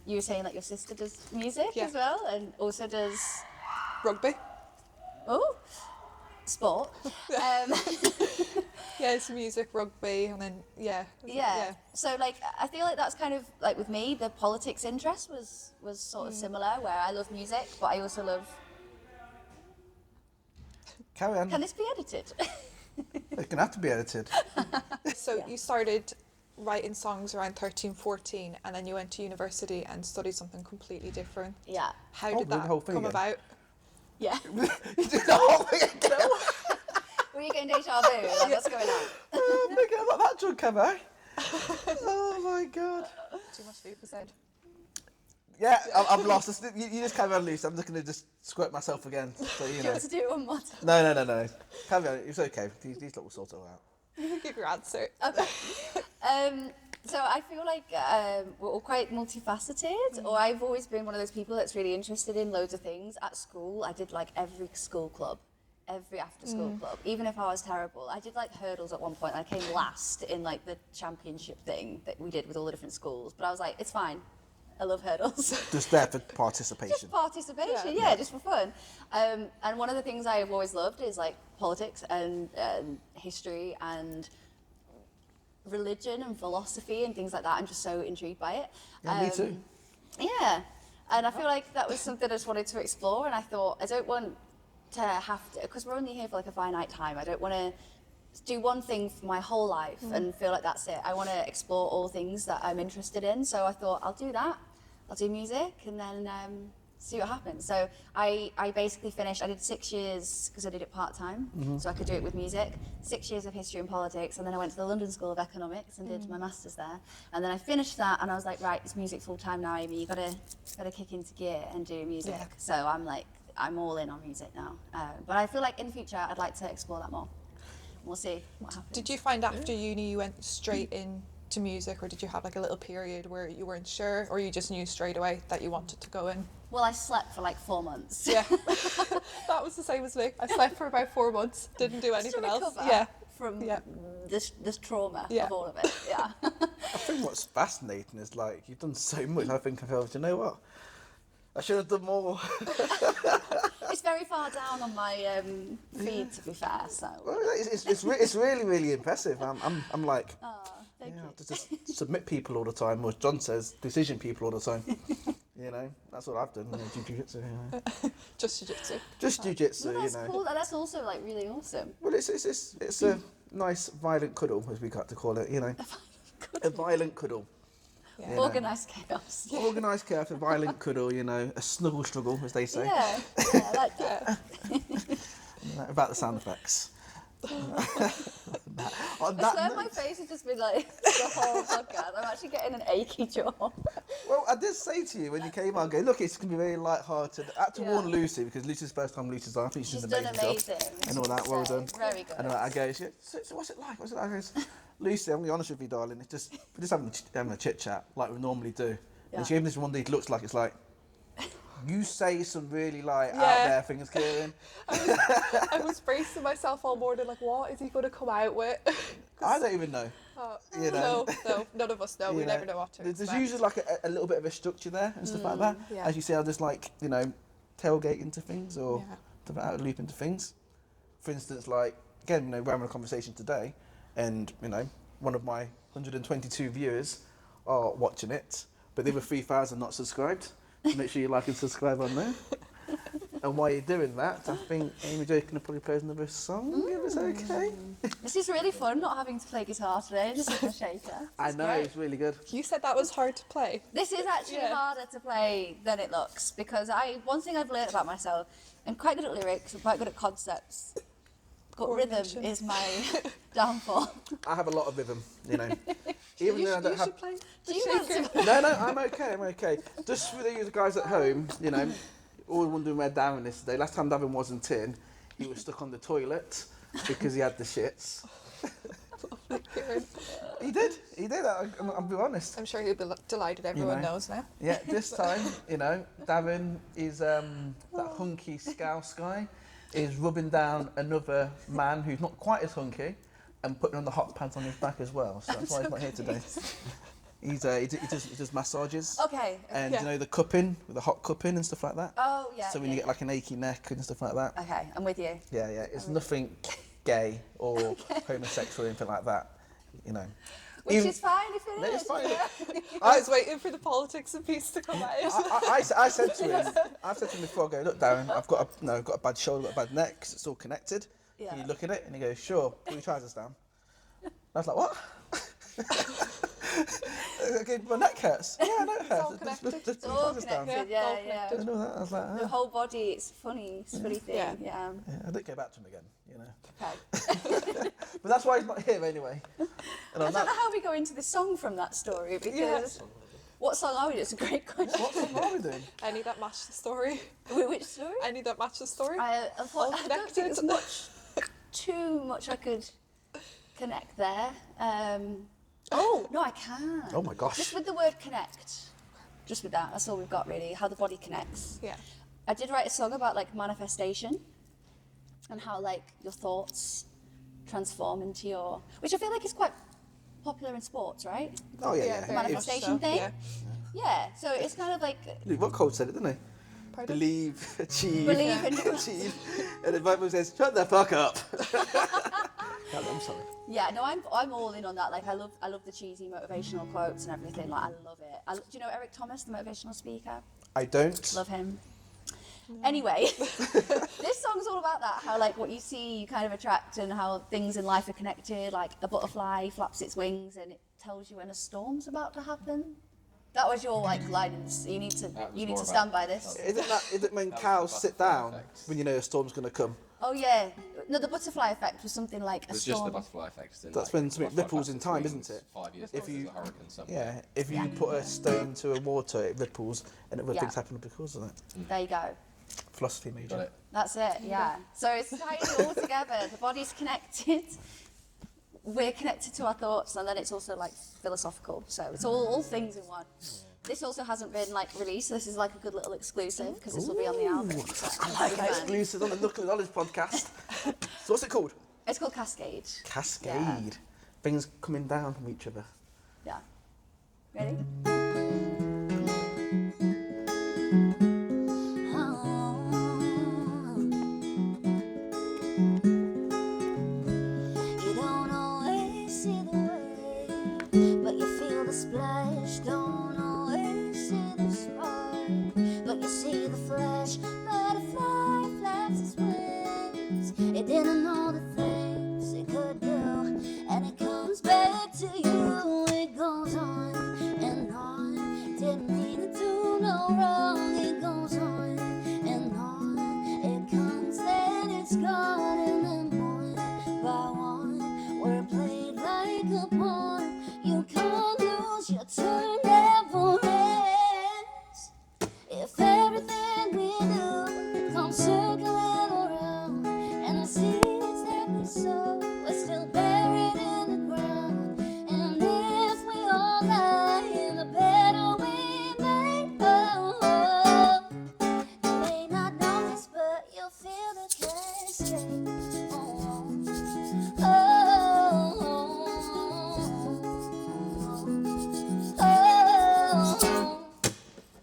you were saying like your sister does music Yeah. as well, and also does Rugby. sport. Yeah, it's music, rugby, and then, Yeah. So like I feel like that's kind of like with me, the politics interest was sort of similar, where I love music, but I also love. Carry on. Can this be edited? It's going to have to be edited. So you started writing songs around 13, 14, and then you went to university and studied something completely different. Yeah. How Oh, did the that whole thing come again? about? Yeah. You did the whole thing again. Were you getting deja vu? Like, what's going on? Oh, my God, I'm not that drunk, am I? Oh, my God. Too much food for said. Yeah, I'm lost. You just carry on, Lucy. I'm just going to just squirt myself again. So, Do you want to do it one more time? No. Carry on. It's okay. These lot will sort it all out. You can give your answer. Okay. So I feel like we're all quite multifaceted, or I've always been one of those people that's really interested in loads of things. At school, I did like every school club, every after-school club, even if I was terrible. I did like hurdles at one point. I came last in like the championship thing that we did with all the different schools, but I was like, it's fine. I love hurdles. Just there for participation. Just participation, Yeah. yeah, just for fun. And one of the things I've always loved is like politics and history and religion and philosophy and things like that. I'm just so intrigued by it. Yeah, me too. Yeah, and I feel like that was something I just wanted to explore, and I thought I don't want to have to, because we're only here for like a finite time. I don't want to do one thing for my whole life and feel like that's it. I want to explore all things that I'm interested in. So I thought I'll do that. I'll do music and then see what happens. So I basically finished, I did 6 years, because I did it part-time, so I could do it with music, 6 years of history and politics, and then I went to the London School of Economics and did my master's there. And then I finished that and I was like, right, it's music full-time now, Amy, you gotta kick into gear and do music. Yeah. So I'm like, I'm all in on music now. But I feel like in the future I'd like to explore that more. We'll see what happens. Did you find after uni you went straight into music, or did you have like a little period where you weren't sure, or you just knew straight away that you wanted to go in? Well, I slept for like 4 months. Yeah, that was the same as me. I slept for about 4 months, didn't do Just to anything else. recover Yeah, from Yeah. this trauma Yeah. of all of it. Yeah. I think what's fascinating is like you've done so much. I think I felt, you know what? I should have done more. It's very far down on my feed, to be fair. So. Well, it's really, really impressive. I'm like, Thank yeah, I you. have to just submit people all the time, or as John says, decision people all the time. You know, that's what I've done. Jiu-jitsu, just jiu-jitsu. just jiu-jitsu. Well, that's you know. cool. That's also like really awesome. Well, it's a nice violent cuddle, as we like to call it. You know, a violent cuddle. Yeah. You know. Organised chaos. Organised chaos, a violent cuddle. You know, a snuggle struggle, as they say. Yeah, I like that. About the sound effects. On I that swear note- my face has just been like the whole podcast. I'm actually getting an achy jaw. Well, I did say to you when you came out, look, it's going to be very light-hearted. I had to Yeah. warn Lucy, because Lucy's first time Lucy's on. I think she's She's done done an amazing job. amazing. And all that, well done. Very good. And I go, so what's it like? What's it like? I goes, Lucy, I'm going to be honest with you, darling. It's just, we're just having a chit-chat, like we normally do. Yeah. And she gave me this one of these looks like, it's like, you say some really, like, Yeah. out there things, Kieran. I was bracing myself all morning, like, what is he going to come out with? I don't even know. You know. No, none of us know. We You never know what to There's expect. usually like a little bit of a structure there and stuff like that. yeah. As you see, I'll just like, you know, tailgate into things or Yeah. out loop into things. For instance, like, again, you know, we're having a conversation today and, you know, one of my 122 viewers are watching it, but there were 3,000 not subscribed. So make sure you like and subscribe on there. And while you're doing that, I think AmyJo can probably play another song, if it's okay. This is really fun, not having to play guitar today, just like a shaker. I know, great. it's really good. You said that was hard to play. This is actually Yeah. harder to play than it looks, because one thing I've learned about myself, I'm quite good at lyrics, I'm quite good at concepts, but rhythm Coordination. is my downfall. I have a lot of rhythm, you know. Even though I don't have... play. Do you want to? No, I'm okay. Just for you guys at home, you know, always wondering where Darren is today. Last time Darren wasn't in, he was stuck on the toilet because he had the shits. He did. I'll be honest. I'm sure he'll be delighted everyone know. knows now. Yeah, this time, you know, Darren is that hunky scouse guy is rubbing down another man who's not quite as hunky and putting on the hot pants on his back as well. So that's why he's not here today. He does massages. Okay. And Yeah. you know the cupping, with the hot cupping and stuff like that. Oh, yeah. So when you get like an achy neck and stuff like that. Okay, I'm with you. Yeah, it's nothing gay or homosexual or anything like that. You know. Which is fine if it No, is. it's fine. I was waiting for the politics and peace to come out. I said to him, before, I go, look, Darren, I've got a bad shoulder, got a bad neck, 'cause it's all connected. Yeah. Can you look at it? And he goes, sure. Put your trousers down. And I was like, what? Okay, my neck hurts. Yeah, I know it hurts. all connected. Just It's put your all trousers down. connected, Yeah, all yeah. I connected. know that. I was like, The whole body, it's funny thing, Yeah. yeah. Yeah, I didn't go back to him again, you know. Okay. But that's why he's not here anyway. And I on don't know that, how we go into the song from that story, because what song are we? It's a great question. what song are we doing? Any that match the story. Which story? Any that match the story. I All don't think there's too much I could connect there. Oh, no, I can. Oh my gosh. Just with the word connect. Just with that, that's all we've got really, how the body connects. Yeah. I did write a song about like manifestation and how like your thoughts transform into your, which I feel like is quite popular in sports, right? Oh yeah, Yeah, yeah. very Manifestation much so, thing? yeah. Yeah, so it's kind of like Look, what Cole said it, didn't he? Pardon? Believe, achieve, Believe and do- achieve. And the Bible says, shut the fuck up. I'm sorry. yeah, no, I'm all in on that. Like I love the cheesy motivational quotes and everything. Like I love it. Do you know Eric Thomas, the motivational speaker? I don't. Love him. Anyway, this song's all about that. How like what you see, you kind of attract, and how things in life are connected. Like a butterfly flaps its wings, and it tells you when a storm's about to happen. That was your like line. You need to That was you need more to about- stand by this. Is it when That was cows the sit butterfly down effect. when you know a storm's going to come? Oh yeah, no, the butterfly effect was something like a It's just the storm. butterfly effect. In, That's like, when something butterfly ripples in flaps time, its isn't it? 5 years If later, you- there's a hurricane somewhere. Yeah. If you Yeah. put a stone to a water, it ripples, and other Yeah. things happen because of that. There you go. Philosophy Got major. it. That's it. Yeah. So it's tying it all together. The body's connected. We're connected to our thoughts, and then it's also like philosophical. So it's all things in one. This also hasn't been like released. This is like a good little exclusive because this will be on the album. So I like man. exclusives on the Look at Knowledge podcast. So what's it called? It's called Cascade. Cascade. Yeah. Things coming down from each other. Yeah. Ready? You don't always see the wave, but you feel the splash. Don't always see the spark, but you see the flash. Butterfly flaps its wings. It didn't know the things it could do, and it comes back to you. It goes on and on. Didn't mean to do no wrong. It goes on and on. It comes and it's gone, and then one by one, we're played like a pawn. You can't lose your turn, never ends. If everything we do comes circling around, and the seeds that we sow are still buried in the ground, and if we all lie in the bed we made, you may not notice, but you'll feel the cascade.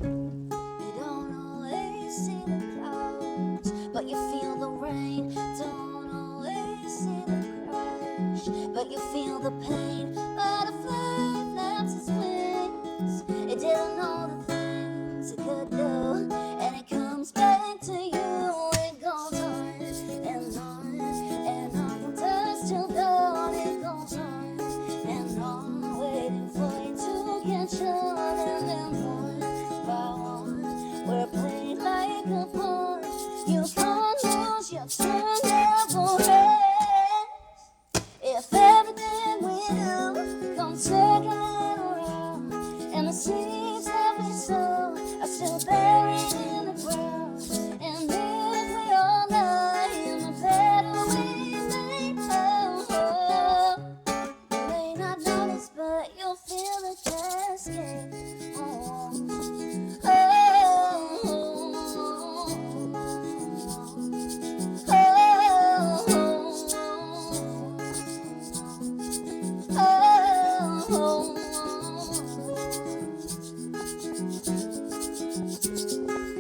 You don't always see the clouds, but you feel the rain. Don't always see the crash, but you feel the pain. Butterfly flaps its wings. It didn't know the things it could do, and it comes back to you. ever rest. If everything we do comes circling around, and the seeds that we sow are still buried in the ground, and if we all die in the battle we made, you may not notice, but you'll feel the cascade.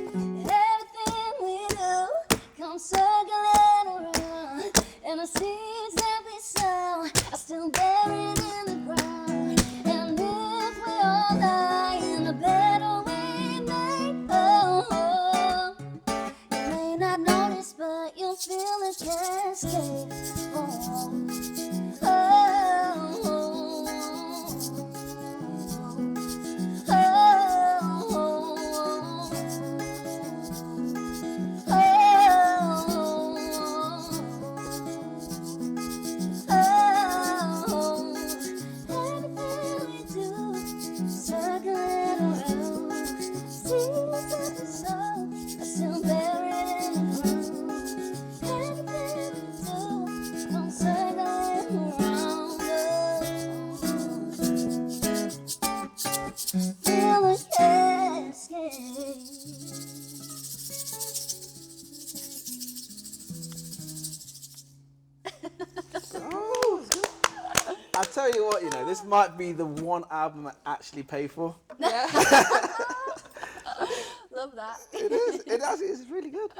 Everything we do comes circling around, and the seeds that we sow are still buried in the ground. And if we all die in the battle we made, you may not notice, but you'll feel the cascade. Feel the cascade. Oh, I tell you what, you know, this might be the one album I actually pay for. Yeah. Love that. It is. It actually is really good.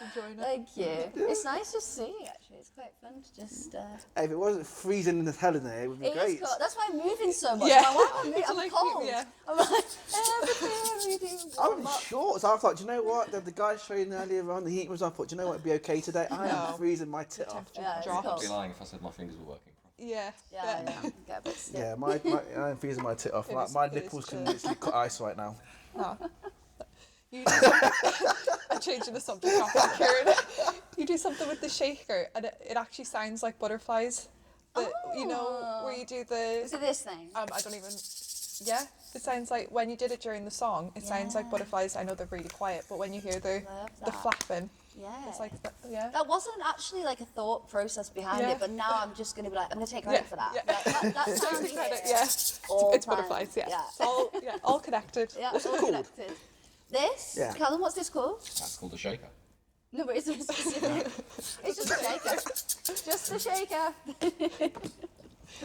Enjoying it. Thank you. It's nice just singing, actually. It's quite fun to just... Hey, if it wasn't freezing in the hell in there, it would be It great. is cold. That's why I'm moving so much. Yeah. I'm like, wow, I'm, I'm Like, cold. yeah. I'm like, everything we do. I'm warm in up. shorts. I was like, do you know what? The guy showing earlier on, the heat was on. I thought, do you know what? It'd be okay today. I am No. freezing my tit off. Yeah, it's Drops. I'd be cold. lying if I said my fingers were working. Yeah. Yeah, yeah. Get a bit stiff. Yeah, I'm freezing my tit off. It Like, is- my it is nipples can true. literally cut ice right now. No. You do something, I'm changing the subject off Kieran. You do something with the shaker and it actually sounds like butterflies. You know, where you do the... Is it this thing? I don't even... Yeah, it sounds like when you did it during the song, it sounds like Yeah. butterflies. I know they're really quiet, but when you hear the Love the that. flapping, Yeah. it's like, yeah. That wasn't actually like a thought process behind Yeah. it, but now I'm just going to be like, I'm going to take credit for that. Yeah. Like, that sounds Taking credit, here yeah. all It's time. butterflies, yeah. Yeah. It's all connected. Yeah, What's it all called? connected. This? Yeah. Callum, what's this called? That's called a shaker. No, but it's specific. It's just a shaker. Just a shaker.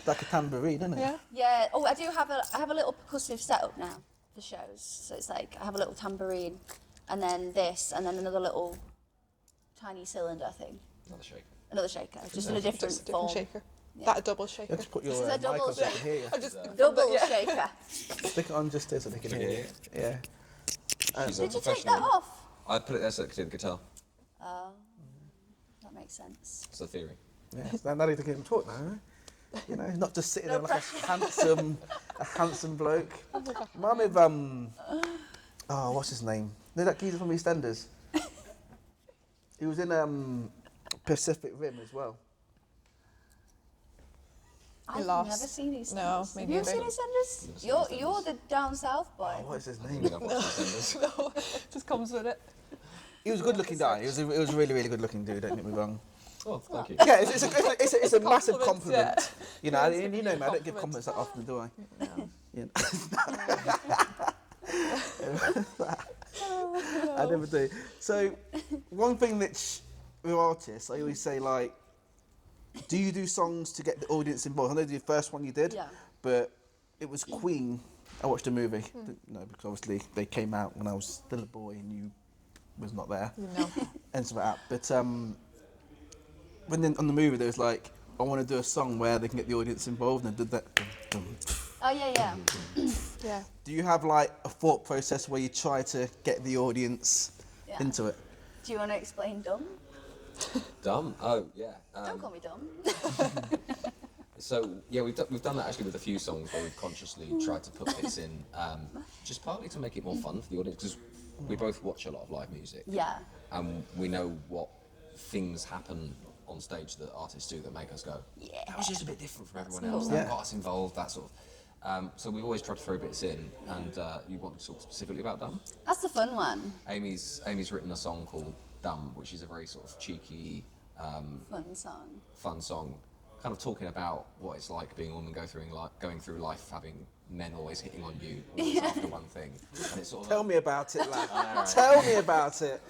Like a tambourine, isn't it? Yeah. Yeah. Oh, I have a little percussive setup now for shows. So it's like I have a little tambourine, and then this, and then another little tiny cylinder thing. Another shaker. Another shaker, just in a different Just a different form. shaker. Yeah. That a double shaker. Let's put your This is a mic double on so they can hear you. I just Double yeah. shaker. Stick it on just there so they can hear you. Yeah. She's a Did you take professional. that off? I put it there so it could do the guitar. Oh, that makes sense. It's the theory. Yeah. So now they can even talk now. Huh? You know, not just sitting No there like a handsome bloke. Mum with oh, what's his name? You know that geezer from EastEnders? He was in Pacific Rim as well. I've Lost. never seen EastEnders. No, me Have you neither. seen EastEnders? You're the down south boy. Oh, what is his I name? think I've watched EastEnders. No, just comes with it. He was a good-looking guy. He was a really, really good-looking dude. Don't get me wrong. Oh, thank you. Yeah, it's a massive Compliments, compliment. yeah. You know, It's a you know big me. I don't give compliment. compliments that often, do I? No. You know? I never do. So, one thing that with artists, I always say, like, do you do songs to get the audience involved? I know the first one you did, Yeah. but it was Queen. I watched the movie. No, because obviously they came out when I was still a boy and you was not there. No. And stuff like that. But when then on the movie there was like, I want to do a song where they can get the audience involved, and I did that. Oh yeah. Yeah. Do you have like a thought process where you try to get the audience Yeah. into it? Do you want to explain dumb? Dumb? Oh, yeah. Don't call me dumb. So yeah, we've done that actually with a few songs where we've consciously tried to put bits in, just partly to make it more fun for the audience because we both watch a lot of live music. Yeah. And we know what things happen on stage that artists do that make us go, Yeah. that was just a bit different from everyone That's else. cool. That got us involved, that sort of. So we've always tried to throw bits in, and you want to talk specifically about Dumb? That's the fun one. Amy's written a song called Dumb, which is a very sort of cheeky, Fun song. fun song, kind of talking about what it's like being a woman going through life having men always hitting on you always after one thing. And it's sort of Tell me about it, lad. Tell me about it.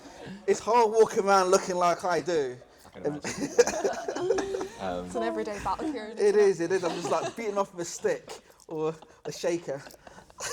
It's hard walking around looking like I do. I can imagine. It's an everyday battle here. It is. I'm just like beating off with a stick or a shaker.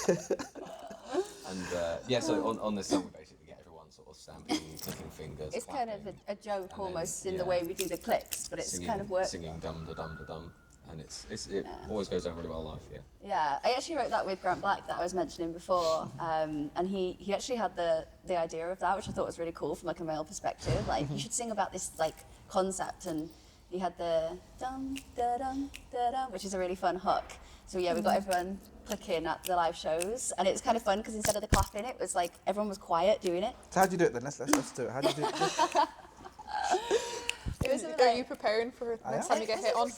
And yeah, so on this song we basically get everyone sort of stamping, clicking fingers. It's kind of clapping, a joke and then, almost in yeah, the way we do the clicks, but it's singing, kind of work. singing dum da dum da dum, and it always goes down really well live. Yeah. Yeah, I actually wrote that with Grant Black that I was mentioning before, and he actually had the idea of that, which I thought was really cool from like a male perspective. Like you should sing about this like concept, and he had the dum da dum da dum, which is a really fun hook. So yeah, we got everyone clicking at the live shows, and it was kind of fun because instead of the clapping, it was like everyone was quiet doing it. So how do you do it then? Let's do it. How do you do it? It was Are you preparing for next time you get hit on?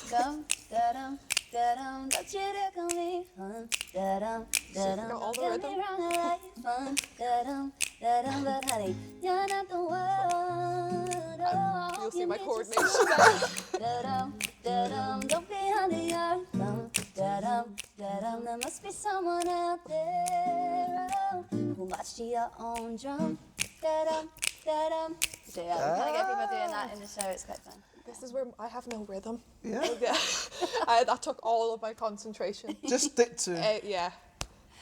Dum da dum da dum, don't you look on me, fun da dum da dum, got all the don't rhythm. get me wrong, I like it, fun da dum, but honey, you're not the one. Oh, You'll see you my need to coordination. slow down. Da dum, don't be under your thumb. Da dum, there must be someone out there who matched to your own drum. Da dum. So yeah, we kind of get people doing that in the show. It's quite fun. This is where I have no rhythm. Yeah. Yeah. That took all of my concentration. Just stick to.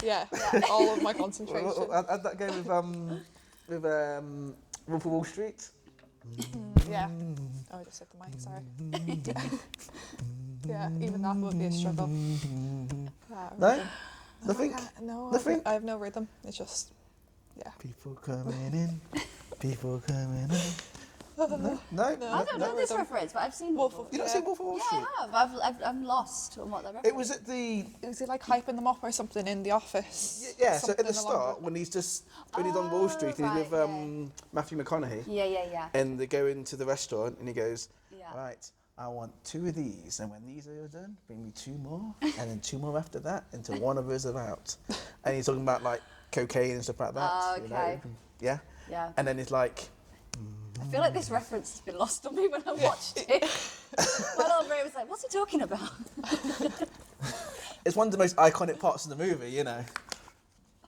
Yeah, all of my concentration. I'd that go with Wolf of Wall Street. Yeah. Oh, I just hit the mic, sorry. Yeah, even that would be a struggle. No? Nothing? No, Nothing? I have no rhythm. It's just, yeah. People coming in. People coming in. No? I don't know this rhythm. reference, but I've seen Wolf Wolf of- You not seen Wolf of Wall Yeah, Street? I have. I'm lost on what the reference. It was at the Was he like hyping them up or something in the office? yeah. So at Something the along start when he's on Wall Street and he's right, with Matthew McConaughey Yeah. and they go into the restaurant and he goes, Yeah. right, I want 2 of these, and when these are done, bring me 2 more, and then 2 more after that until one of us are out. And he's talking about like cocaine and stuff like that. Oh, you know? okay. Yeah. Yeah. And then it's like, I feel like this reference has been lost on me when I watched it. My little brain was like, what's he talking about? it's one of the most iconic parts of the movie, you know.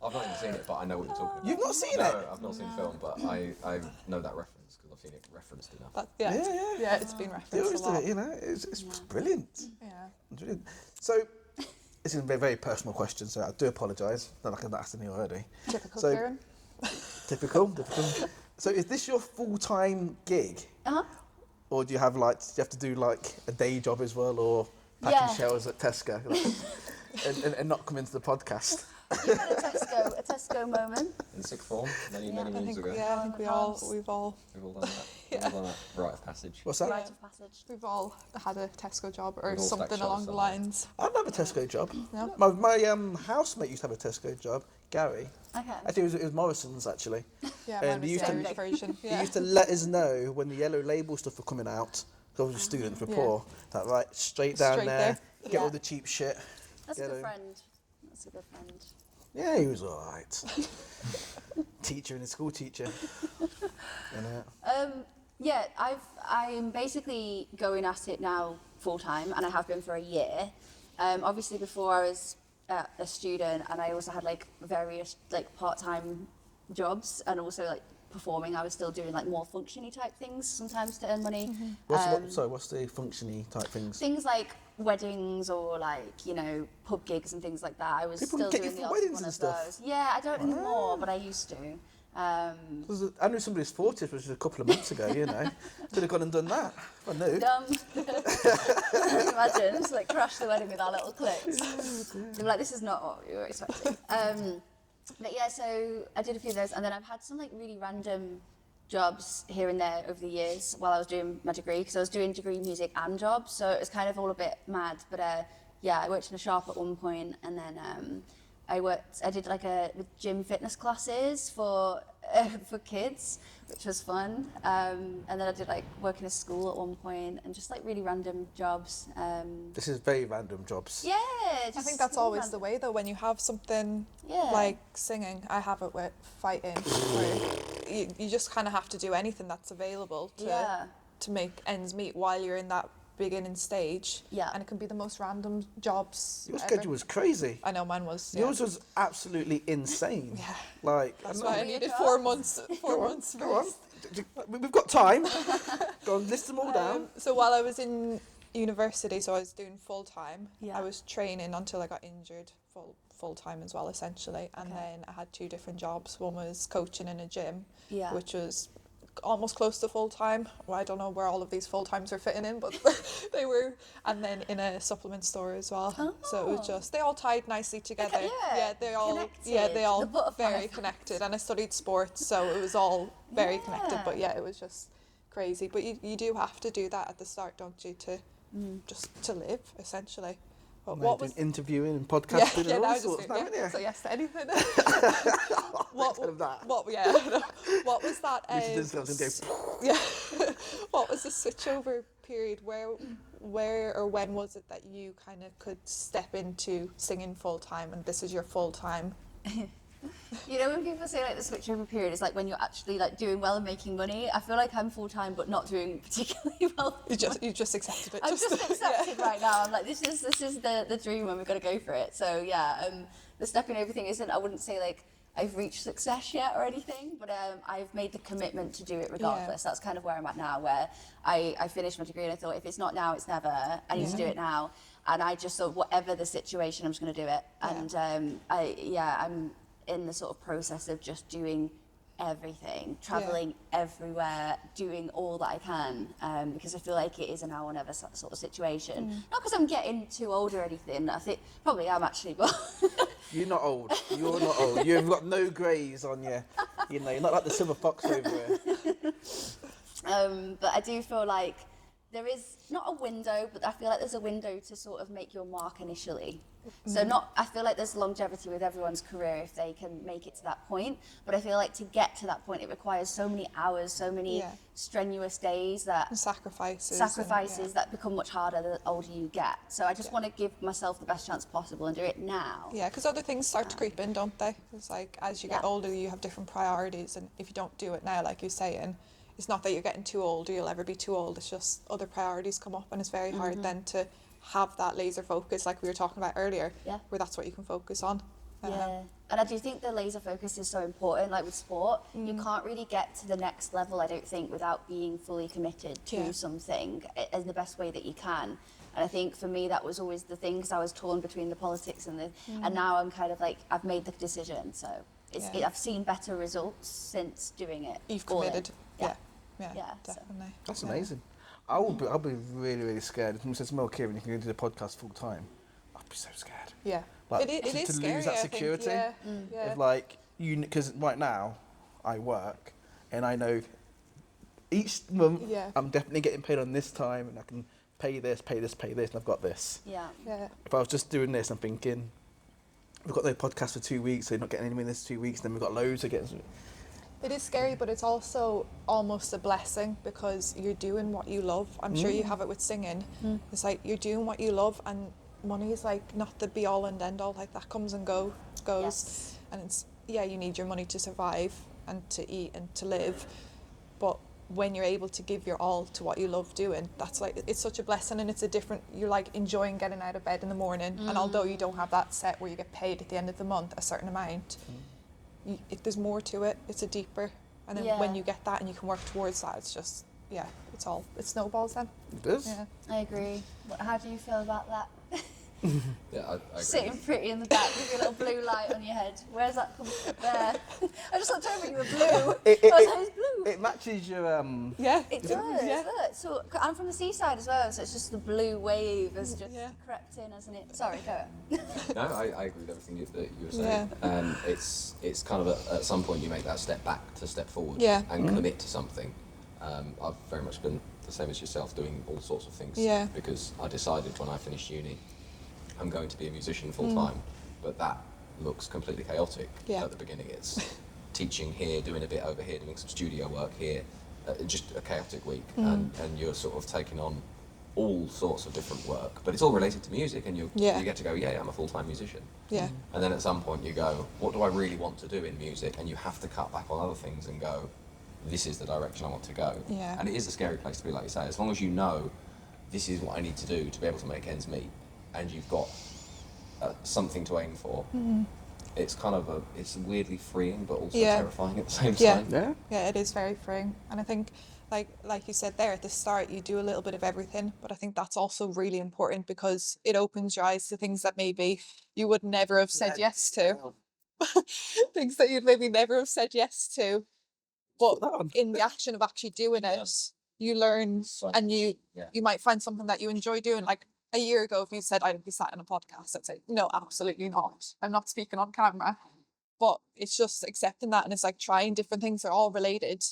I've not even seen it, but I know what you're talking about. You've not seen it? No, I've not seen the film, but I know that reference because I've seen it referenced enough. Yeah, it's been They referenced always a do lot. it, you know. It's brilliant. Yeah. It's brilliant. So, this is a very, very personal question, so I do apologise. Not like I've asked any already. Typical So- Karen. Typical. So, is this your full-time gig? Uh-huh. Or do you have to do like a day job as well, or packing Yeah. shelves at Tesco, and not come into the podcast? You've had a Tesco moment. In sixth form, many I moons think, ago. yeah, I think we've all We've all done that. We've all done that rite of passage. What's that? Rite of passage. we've all had a Tesco job or We've all something stacked along shelves the somewhere. lines. I don't have a Tesco job. No? My housemate used to have a Tesco job, Gary. Okay. Actually, it was Morrison's actually. Yeah, And mine you was used the to- Irish version. He Yeah. used to let us know when the yellow label stuff were coming out. Because I was a student, we're Yeah. poor. That right, straight down Straight there, there. get all Yeah. the cheap shit. That's a Get good him. friend. That's a good friend. Yeah, he was alright. Teacher and a school teacher. You know. Yeah, I'm basically going at it now full time, and I have been for a year. Obviously, before I was a student, and I also had like various like part-time jobs, and also like performing. I was still doing like more functiony type things sometimes to earn money. What's the functiony type things? Things like weddings or like pub gigs and things like that. I was People still get you doing for the odd weddings one and of stuff? those. Yeah, I don't anymore, but I used to. I knew somebody's 40th, which was a couple of months ago, you know. Could have gone and done that. I knew. Dumb. Imagine, just like crash the wedding with our little clicks. They'd be like, this is not what we were expecting. But yeah, so I did a few of those, and then I've had some like really random jobs here and there over the years while I was doing my degree, because I was doing degree music and jobs, so it was kind of all a bit mad. But yeah, I worked in a shop at one point, and then I did like with gym fitness classes for for kids, which was fun. And then I did like work in a school at one point and just like really random jobs. This is very random jobs. Yeah, I think that's really always the way though, when you have something Yeah. like singing. I have it with fighting, where you just kind of have to do anything that's available to make ends meet while you're in that beginning stage. Yeah. And it can be the most random jobs Your ever. schedule was crazy. I know mine was. Yours was absolutely insane. Yeah. Like, That's I'm why I not- needed 4 months. 4 months. Go on. We've got time. Go on, list them all down. So while I was in university, so I was doing full time. Yeah. I was training until I got injured full time as well, essentially. And Okay. then I had 2 different jobs. One was coaching in a gym, Yeah. which was almost close to full time. Well, I don't know where all of these full times are fitting in, but they were. And then in a supplement store as well. So it was just, they all tied nicely together. Okay, yeah, they all connected. they all The butterfly very effect. connected. And I studied sports, so it was all very connected. Yeah. But yeah, it was just crazy. But you do have to do that at the start, don't you, to just to live, essentially. But Now what you're was doing interviewing and podcasting and now all I just sorts do, now, aren't you? so yes to anything. What of that? What what was that? This is going to go. Yeah. What was the switchover period? Where or when was it that you kind of could step into singing full time, and this is your full time? You know, when people say like the switchover period is like when you're actually like doing well and making money. I feel like I'm full time but not doing particularly well. You just accepted it. I'm just accepted right now. I'm like, this is the dream and we've got to go for it. So yeah, the stepping over thing isn't, I wouldn't say like I've reached success yet or anything, but I've made the commitment to do it regardless. That's kind of where I'm at now, where I finished my degree and I thought, if it's not now, it's never. I need to do it now. And I just thought, whatever the situation, I'm just going to do it. And I'm in the sort of process of just doing everything, traveling everywhere, doing all that I can, because I feel like it is a now or never sort of situation. Not because I'm getting too old or anything. I think probably am actually, but You're not old. You're not old. You've got no greys on you. You know, you're not like the silver fox over here. but I do feel like there is not a window, but I feel like there's a window to sort of make your mark initially. So I feel like there's longevity with everyone's career if they can make it to that point. But I feel like to get to that point, it requires so many hours, so many strenuous days And sacrifices. that become much harder the older you get. So I just want to give myself the best chance possible and do it now. Yeah, because other things start to creep in, don't they? It's like as you get older, you have different priorities, and if you don't do it now, like you're saying, it's not that you're getting too old or you'll ever be too old. It's just other priorities come up, and it's very hard then to have that laser focus, like we were talking about earlier, where that's what you can focus on. Yeah, and I do think the laser focus is so important. Like with sport, you can't really get to the next level, I don't think, without being fully committed to something in the best way that you can. And I think for me, that was always the thing, because I was torn between the politics and and now I'm kind of like, I've made the decision. So I've seen better results since doing it. You've all in. committed. Yeah, so- definitely. That's amazing. I'll be really, really scared. If someone says, Mel Kieran, you can go do the podcast full time, I'd be so scared. Yeah, Like, it is to scary, lose that I think, security. yeah. If like because right now I work and I know each month I'm definitely getting paid on this time, and I can pay this, and I've got this. Yeah. If I was just doing this, I'm thinking, we've got no podcast for 2 weeks, so you're not getting any in this 2 weeks, then we've got loads of getting. It is scary, but it's also almost a blessing because you're doing what you love. I'm sure you have it with singing. It's like you're doing what you love, and money is like not the be all and end all. Like that comes and goes, Yes. and it's you need your money to survive and to eat and to live, but when you're able to give your all to what you love doing, that's like, it's such a blessing, and it's a different, you're like enjoying getting out of bed in the morning, and although you don't have that set where you get paid at the end of the month a certain amount, if there's more to it, it's a deeper, and then when you get that and you can work towards that, it's just it snowballs then. It does. Yeah. I agree. How do you feel about that? Yeah, I agree. Sitting pretty in the back with your little blue light on your head. Where's that coming from? There. I just looked over and you were blue. I was like, it's blue. It matches your Yeah. It does. Yeah. Look, so I'm from the seaside as well, so it's just the blue wave has just crept in, hasn't it? Sorry, go on. No, I agree with everything that you were saying. It's kind of at some point you make that step back to step forward and commit to something. I've very much been the same as yourself, doing all sorts of things because I decided when I finished uni I'm going to be a musician full time, but that looks completely chaotic at the beginning. It's teaching here, doing a bit over here, doing some studio work here, just a chaotic week, and you're sort of taking on all sorts of different work, but it's all related to music, and you get to go, yeah, I'm a full-time musician. Yeah. And then at some point you go, what do I really want to do in music? And you have to cut back on other things and go, this is the direction I want to go. Yeah. And it is a scary place to be, like you say, as long as you know this is what I need to do to be able to make ends meet, and you've got something to aim for. It's kind of it's weirdly freeing, but also terrifying at the same time. Yeah, it is very freeing. And I think, like you said there at the start, you do a little bit of everything, but I think that's also really important because it opens your eyes to things that maybe you would never have said yes to. Things that you'd maybe never have said yes to. But in the action of actually doing it, you learn, and you might find something that you enjoy doing. Like a year ago, if you said I'd be sat in a podcast, I'd say, no, absolutely not. I'm not speaking on camera. But it's just accepting that, and it's like trying different things. They're all related,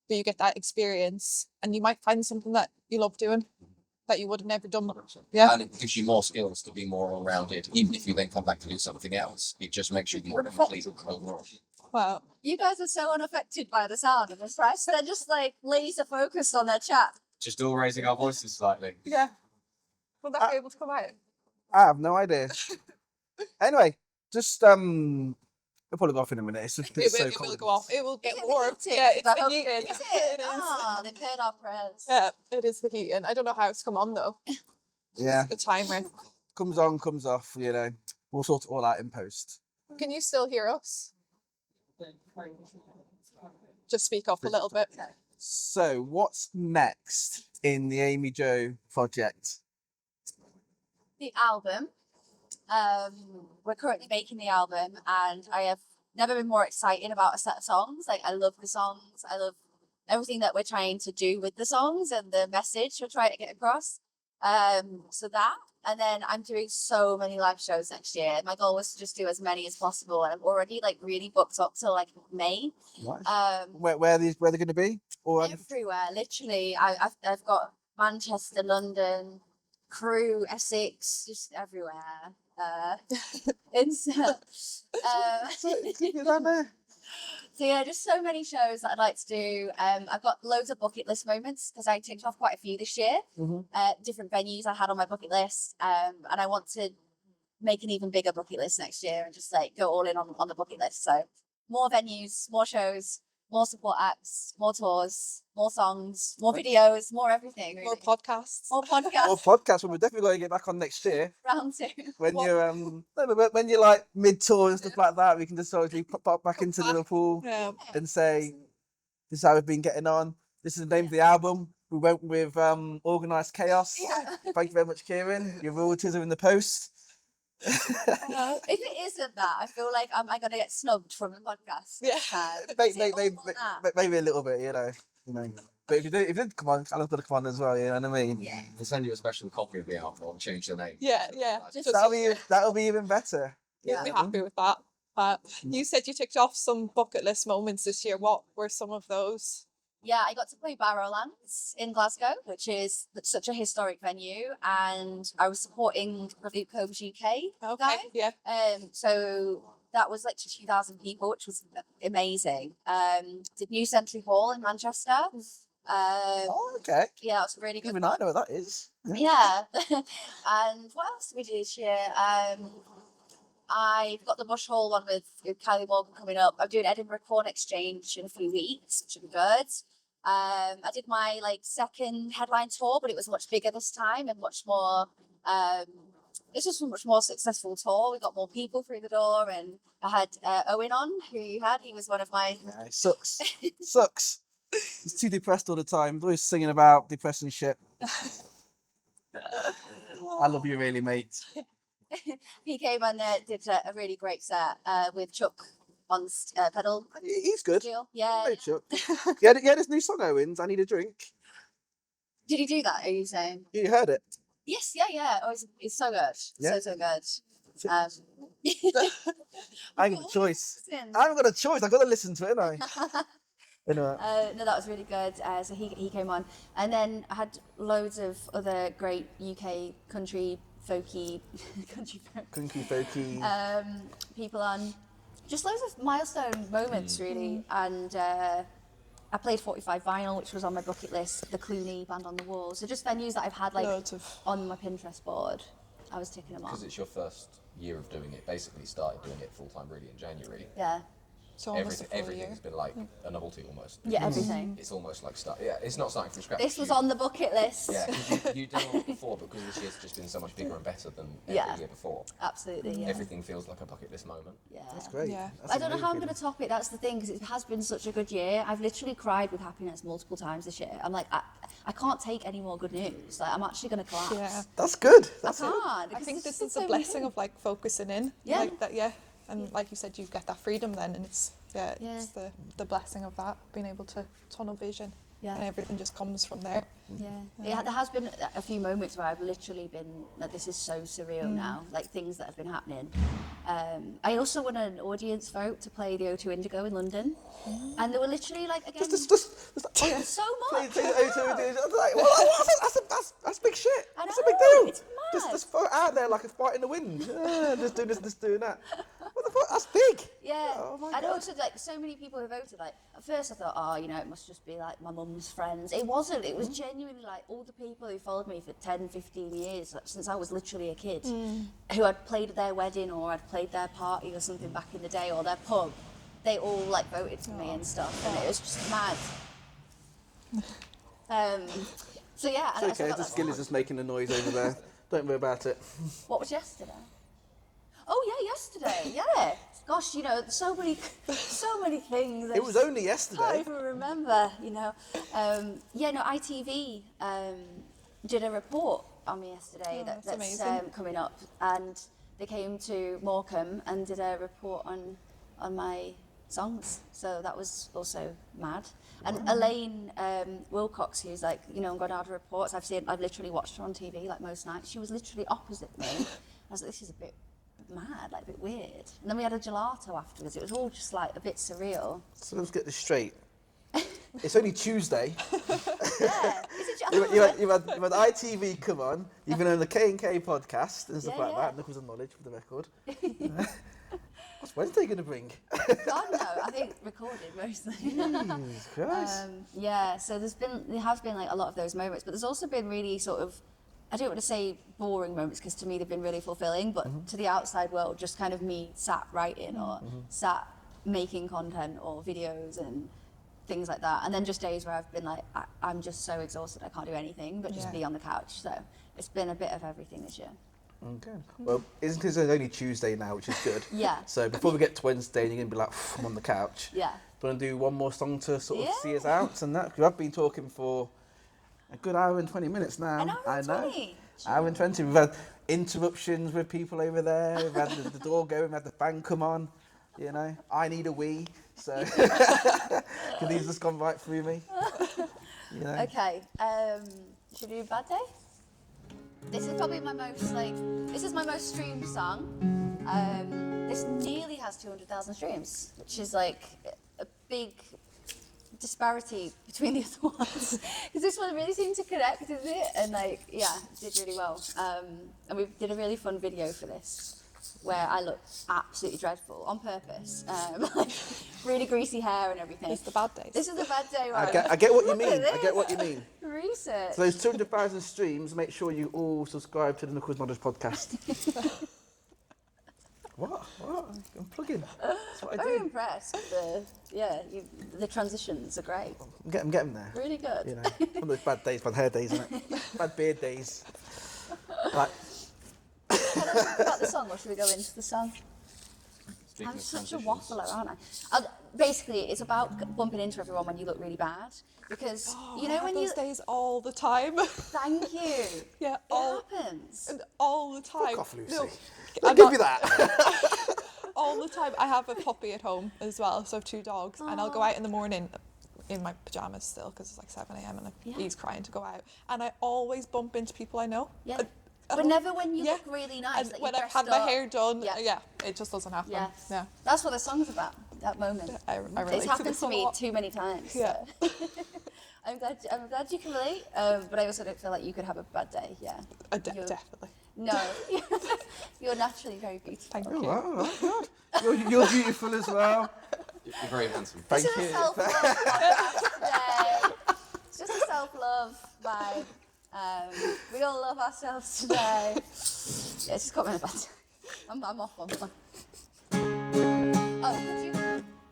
but you get that experience, and you might find something that you love doing that you would have never done. Yeah. And it gives you more skills to be more all-rounded, even if you then come back to do something else. It just makes you more complete overall. Wow. You guys are so unaffected by the sound of this, right? So they're just like laser focused on their chat. Just all raising our voices slightly. Yeah. Will that be able to come out? I have no idea. Anyway, just we'll probably go off in a minute. It's just It will go off. It will get warm. Heating. Yeah, it's the Is heating. it? It is. Ah, they've heard our prayers. Yeah, it is the heating. I don't know how it's come on though. Yeah, The timer. comes on, comes off. You know, we'll sort it all out in post. Can you still hear us? Just speak up a little bit. So, what's next in the AmyJo project? The album. We're currently making the album, and I have never been more excited about a set of songs. Like, I love the songs. I love everything that we're trying to do with the songs and the message we're trying to get across. So that, and then I'm doing so many live shows next year. My goal was to just do as many as possible, and I'm already like really booked up till like May. Nice. Where they're going to be? Or Everywhere, literally. I've got Manchester, London, Crewe, Essex, just everywhere. It's so yeah, just so many shows that I'd like to do. I've got loads of bucket list moments because I ticked off quite a few this year. Different venues I had on my bucket list, and I want to make an even bigger bucket list next year and just like go all in on the bucket list. So more venues, more shows, more support acts, more tours, more songs, more videos, more everything. Really. More podcasts. More podcasts. More podcasts. Well, we're definitely going to get back on next year. Round two. When you're when you're like mid tour and stuff like that, we can just sort of pop back into Liverpool and say, "This is how we've been getting on. This is the name of the album. We went with Organised Chaos. Yeah. Thank you very much, Kieran. Your royalties are in the post." If it isn't that, I feel like I'm going to get snubbed from the podcast. Maybe a little bit, you know. But if you did come on, Alan's got to come on as well. You know what I mean? Yeah. We'll send you a special copy of the album or change the name. Yeah. That'll be even better. You'll be happy with that. You said you ticked off some bucket list moments this year. What were some of those? Yeah, I got to play Barrowlands in Glasgow, which is such a historic venue, and I was supporting Review Combs UK. Okay, yeah. So that was like 2,000 people, which was amazing. Did New Century Hall in Manchester. Okay. Yeah, it's really good. Even I know what that is. Yeah. And what else did we do this year? I've got the Bush Hall one with Kylie Morgan coming up. I'm doing Edinburgh Corn Exchange in a few weeks, which will be good. I did my second headline tour, but it was much bigger this time and much more. It's just a much more successful tour. We got more people through the door, and I had Owen on, who you had. He was one of my. Yeah, it sucks. Sucks. He's too depressed all the time. He's always singing about depressing shit. I love you, really, mate. He came and did a really great set with Chuck on pedal. He's good. Yeah. Hey, Chuck. Yeah, this new song, Owens. I Need a Drink. Did he do that? Are you saying? You heard it? Yes. Yeah. Oh, it's so good. Yeah. So good. I ain't got a choice. I haven't got a choice. I've got to listen to it, haven't I? Anyway. No, that was really good. So he came on, and then I had loads of other great UK country folky people on. just loads of milestone moments, really. And I played 45 Vinyl, which was on my bucket list, the Clooney, Band on the Wall. So just venues that I've had like on my Pinterest board. I was ticking them off. Because it's your first year of doing it, basically started doing it full time really in January. Yeah. So almost Everything's been like a novelty almost. Yeah, everything. It's almost like it's not starting from scratch. This was on the bucket list. Yeah, because you did it before, but because this year's just been so much bigger and better than every year before. Absolutely, yeah. Everything feels like a bucket list moment. Yeah. That's great. Yeah. That's I don't know how I'm amazing. going to top it, that's the thing, because it has been such a good year. I've literally cried with happiness multiple times this year. I'm like, I can't take any more good news. Like, I'm actually going to collapse. Yeah. That's good. That's I it. can't. I think this it's is the so blessing good. of like focusing in. Yeah. Like that, yeah. And like you said, you get that freedom then, and it's Yeah. it's the blessing of that, being able to tunnel vision. Yeah. And everything just comes from there. Yeah, there has been a few moments where I've literally been like, this is so surreal now, like things that have been happening. I also won an audience vote to play the O2 Indigo in London, and there were literally like again Just so much. play the O2 and do it. I'm like, well, that's big shit. I That's a big know, deal. it's mad. Just throw it out there like a fart in the wind. Just doing this, just doing that. What the fuck? That's big. Yeah, Oh my and God. also like so many people who voted. Like at first I thought, oh, you know, it must just be like my mum's friends. It wasn't. It was genuinely like all the people who followed me for 10, 15 years, like, since I was literally a kid, who had played at their wedding or had played their party or something back in the day, or their pub. They all like voted for me and stuff, and it was just mad. So yeah, and I It's okay. thought The that skill was is just making a noise over there. Don't worry about it. What was yesterday? Oh yeah, yesterday. Yeah. Gosh, you know, so many things. It was only I yesterday. can't even remember. You know. ITV did a report on me yesterday That's that's amazing. coming up, and they came to Morecambe and did a report on my songs. So that was also mad. And Elaine Wilcox, who's like, you know, gone out of reports. I've literally watched her on TV like most nights. She was literally opposite me. I was like, this is a bit mad, like a bit weird. And then we had a gelato afterwards. It was all just like a bit surreal. So let's get this straight. It's only Tuesday. Yeah. Is it You've had ITV come on. You've been on the K&K podcast and stuff Yeah, like yeah. that. Knuckles and Knowledge for the record. What's Wednesday going to bring? God no, I think recorded mostly. Jesus Christ. Yeah, so there have been like a lot of those moments, but there's also been really sort of, I don't want to say boring moments because to me they've been really fulfilling, but to the outside world, just kind of me sat writing or sat making content or videos and things like that. And then just days where I've been like, I'm just so exhausted, I can't do anything but just Yeah. be on the couch. So it's been a bit of everything this year. Okay. Well, isn't it only Tuesday now, which is good? Yeah. So before we get to Wednesday, you're going to be like, I'm on the couch. Yeah. Do you want to do one more song to sort of Yeah. see us out and that? Because I've been talking for a good hour and 20 minutes now. An hour and I know. 20? Hour and 20. We've had interruptions with people over there. We've had the door going. We've had the fan come on. You know, I need a wee. So, because he's just gone right through me. You know. Okay, should we do Bad Day? This is probably this is my most streamed song. This nearly has 200,000 streams, which is like a big disparity between the other ones. Because this one really seemed to connect with it, and like, yeah, it did really well. And we did a really fun video for this, where I look absolutely dreadful on purpose. Like, really greasy hair and everything. It's the bad days. This is a bad day, I right? get what you Look at mean. I get this. what you mean. Research. So those 200,000 streams, make sure you all subscribe to the Knuckles Knowledge podcast. What? I'm plugging. That's what I Very do. impressed. The transitions are great. I'm getting there. Really good. You know, some of those bad days, bad hair days, isn't it? Bad beard days. Right. Tell us about the song, or should we go into the song? Speaking I'm of such a transitions, waffler, aren't I? Basically, it's about bumping into everyone when you look really bad. Because, you know, when those you... days all the time. Thank you. Yeah, It happens. and all the time. Fuck off, Lucy. No, I'll I'm give not- you that. all the time. I have a puppy at home as well, so I have 2 dogs, and I'll go out in the morning in my pajamas still because it's like 7 a.m. and Yeah. he's crying to go out, and I always bump into people I know. Yeah. I But don't- never when you yeah. look really nice. And like when you're I've had dressed my up. hair done, Yeah. yeah, it just doesn't happen. Yes. Yeah, That's what the song's about, that moment. I relate It's happened this to a me lot. too many times. Yeah. So. I'm glad you can relate, but I also don't feel like you could have a bad day. Yeah. You're Definitely. No. You're naturally very beautiful. Thank Oh, you. wow, God. You're beautiful as well. You're very handsome. Thank This is you. a self-love podcast today. It's just a self-love vibe. We all love ourselves today. Yeah, it's just got me in a bad time. I'm off on one. Oh, could you,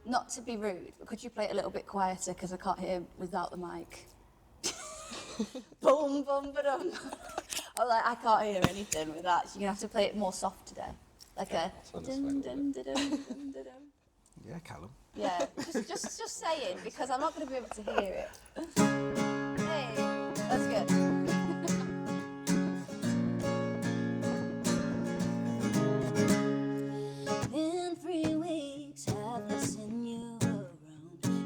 not to be rude, but could you play it a little bit quieter because I can't hear without the mic? Boom, boom, ba-dum. I'm like, I can't hear anything with that. So you're going to have to play it more soft today. Like a Turn this way a little dun, dun, dun, dun, dun, dun. Yeah, Callum. Yeah, just saying, because I'm not going to be able to hear it. Hey, that's good. In 3 weeks, have I seen you around?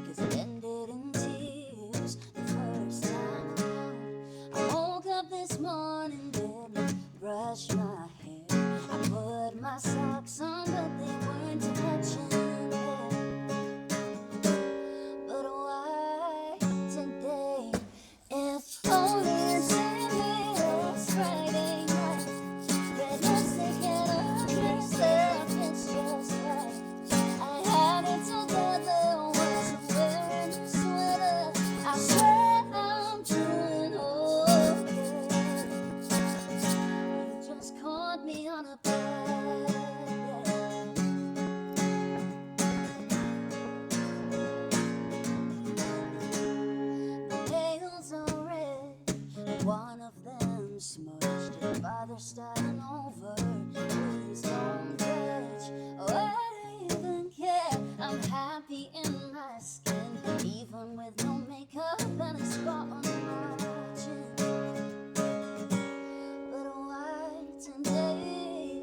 'Cause it ended in tears the first time around. I woke up this morning, didn't brush my hair. I put my socks on, but they weren't touching there. But why today? If only you see me last Friday night. Red lipstick and a dress that fits just right. I had it together, wasn't wearing a sweater. I swear I'm doing okay. You just caught me on a bad day. The nails are red, one of them smudged. If they're starting over, please don't judge. Oh, I don't even care. I'm happy in my skin, even with no makeup and a spot on my chin. But why today?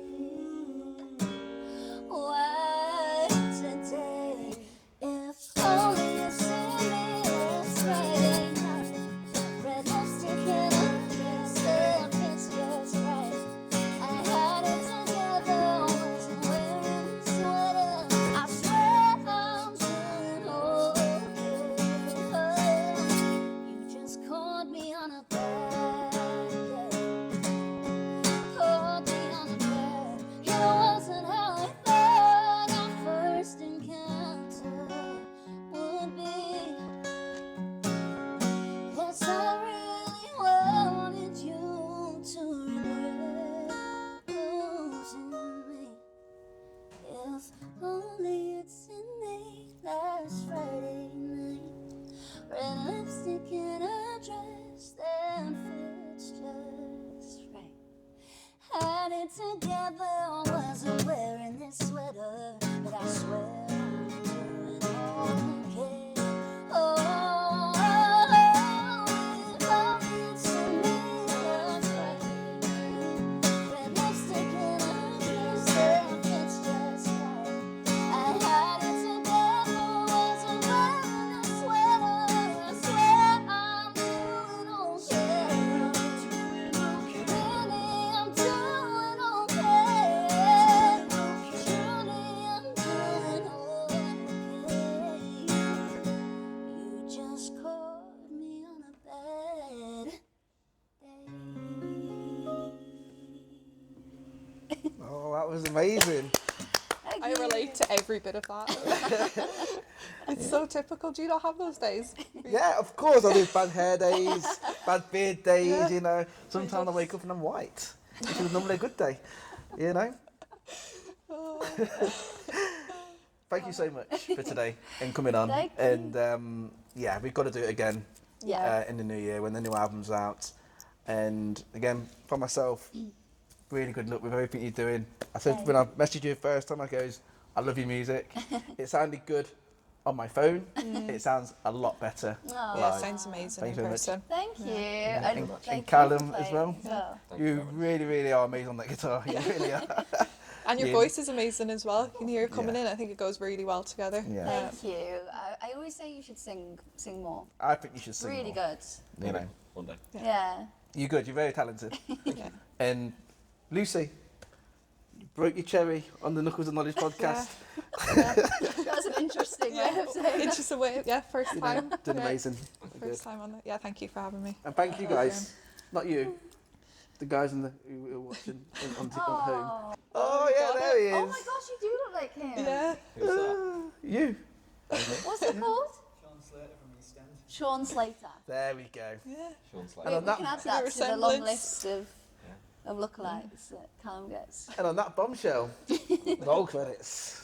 Why today? If only you see me last Friday night. Red lipstick and a dress that fits just right. I had it together, wasn't wearing a sweater. I swear I'm doing okay. You just caught me on a bad day. Caught me on a bad. It wasn't how I thought our first encounter would be. Yes, I really wanted you to regret losing me. If only you'd seen me last Friday night. Red lipstick and a dress that fits just right. Had it together, wasn't wearing this sweater, but I swear I'm doing okay. Oh, if only you'd seen me last Friday. Red lipstick and a dress that fits just right. I had it together, wasn't wearing a sweater. I swear I'm doing okay. Really, I'm doing okay. Truly, I'm doing okay. You just caught me on a bad day. Oh, that was amazing. I relate to every bit of that. It's so typical. Do you not have those days? Yeah, of course. I do bad hair days, bad beard days, Yeah. you know. Sometimes I wake up and I'm white, which is normally a good day, you know. Thank you so much for today and coming on. Thank you. And yeah, we've got to do it again Yeah. in the new year when the new album's out. And again, for myself, really good luck with everything you're doing. I said when I messaged you the first time, I goes, I love your music. It sounded good on my phone. It sounds a lot better Oh. Yeah, live. sounds amazing Thank in you very much. person. Thank you. And thank you Callum for as playing well. Thank you You very much. really, really are amazing on that guitar. You really are. And your Yeah. voice is amazing as well. You can hear it coming Yeah. in. I think it goes really well together. Yeah. Thank you. I always say you should sing more. I think you should sing Really more. good. You know, One day. Yeah. you're good. You're very talented. Yeah. And Lucy, you broke your cherry on the Knuckles of Knowledge podcast. That was an interesting way of saying It's just a way. Yeah, first You know, time. did Yeah, amazing. Good. First time on it. Yeah, thank you for having me. And thank you guys. Not you. The guys who were watching on home. Oh yeah, there he is. Oh my gosh, you do look like him. Yeah. Who's that? You. What's it called? Sean Slater from East End. Sean Slater. There we go. Yeah. Sean And Slater. on We that, can add The that to the long resemblance. list of lookalikes that Callum gets. and on that bombshell, roll credits.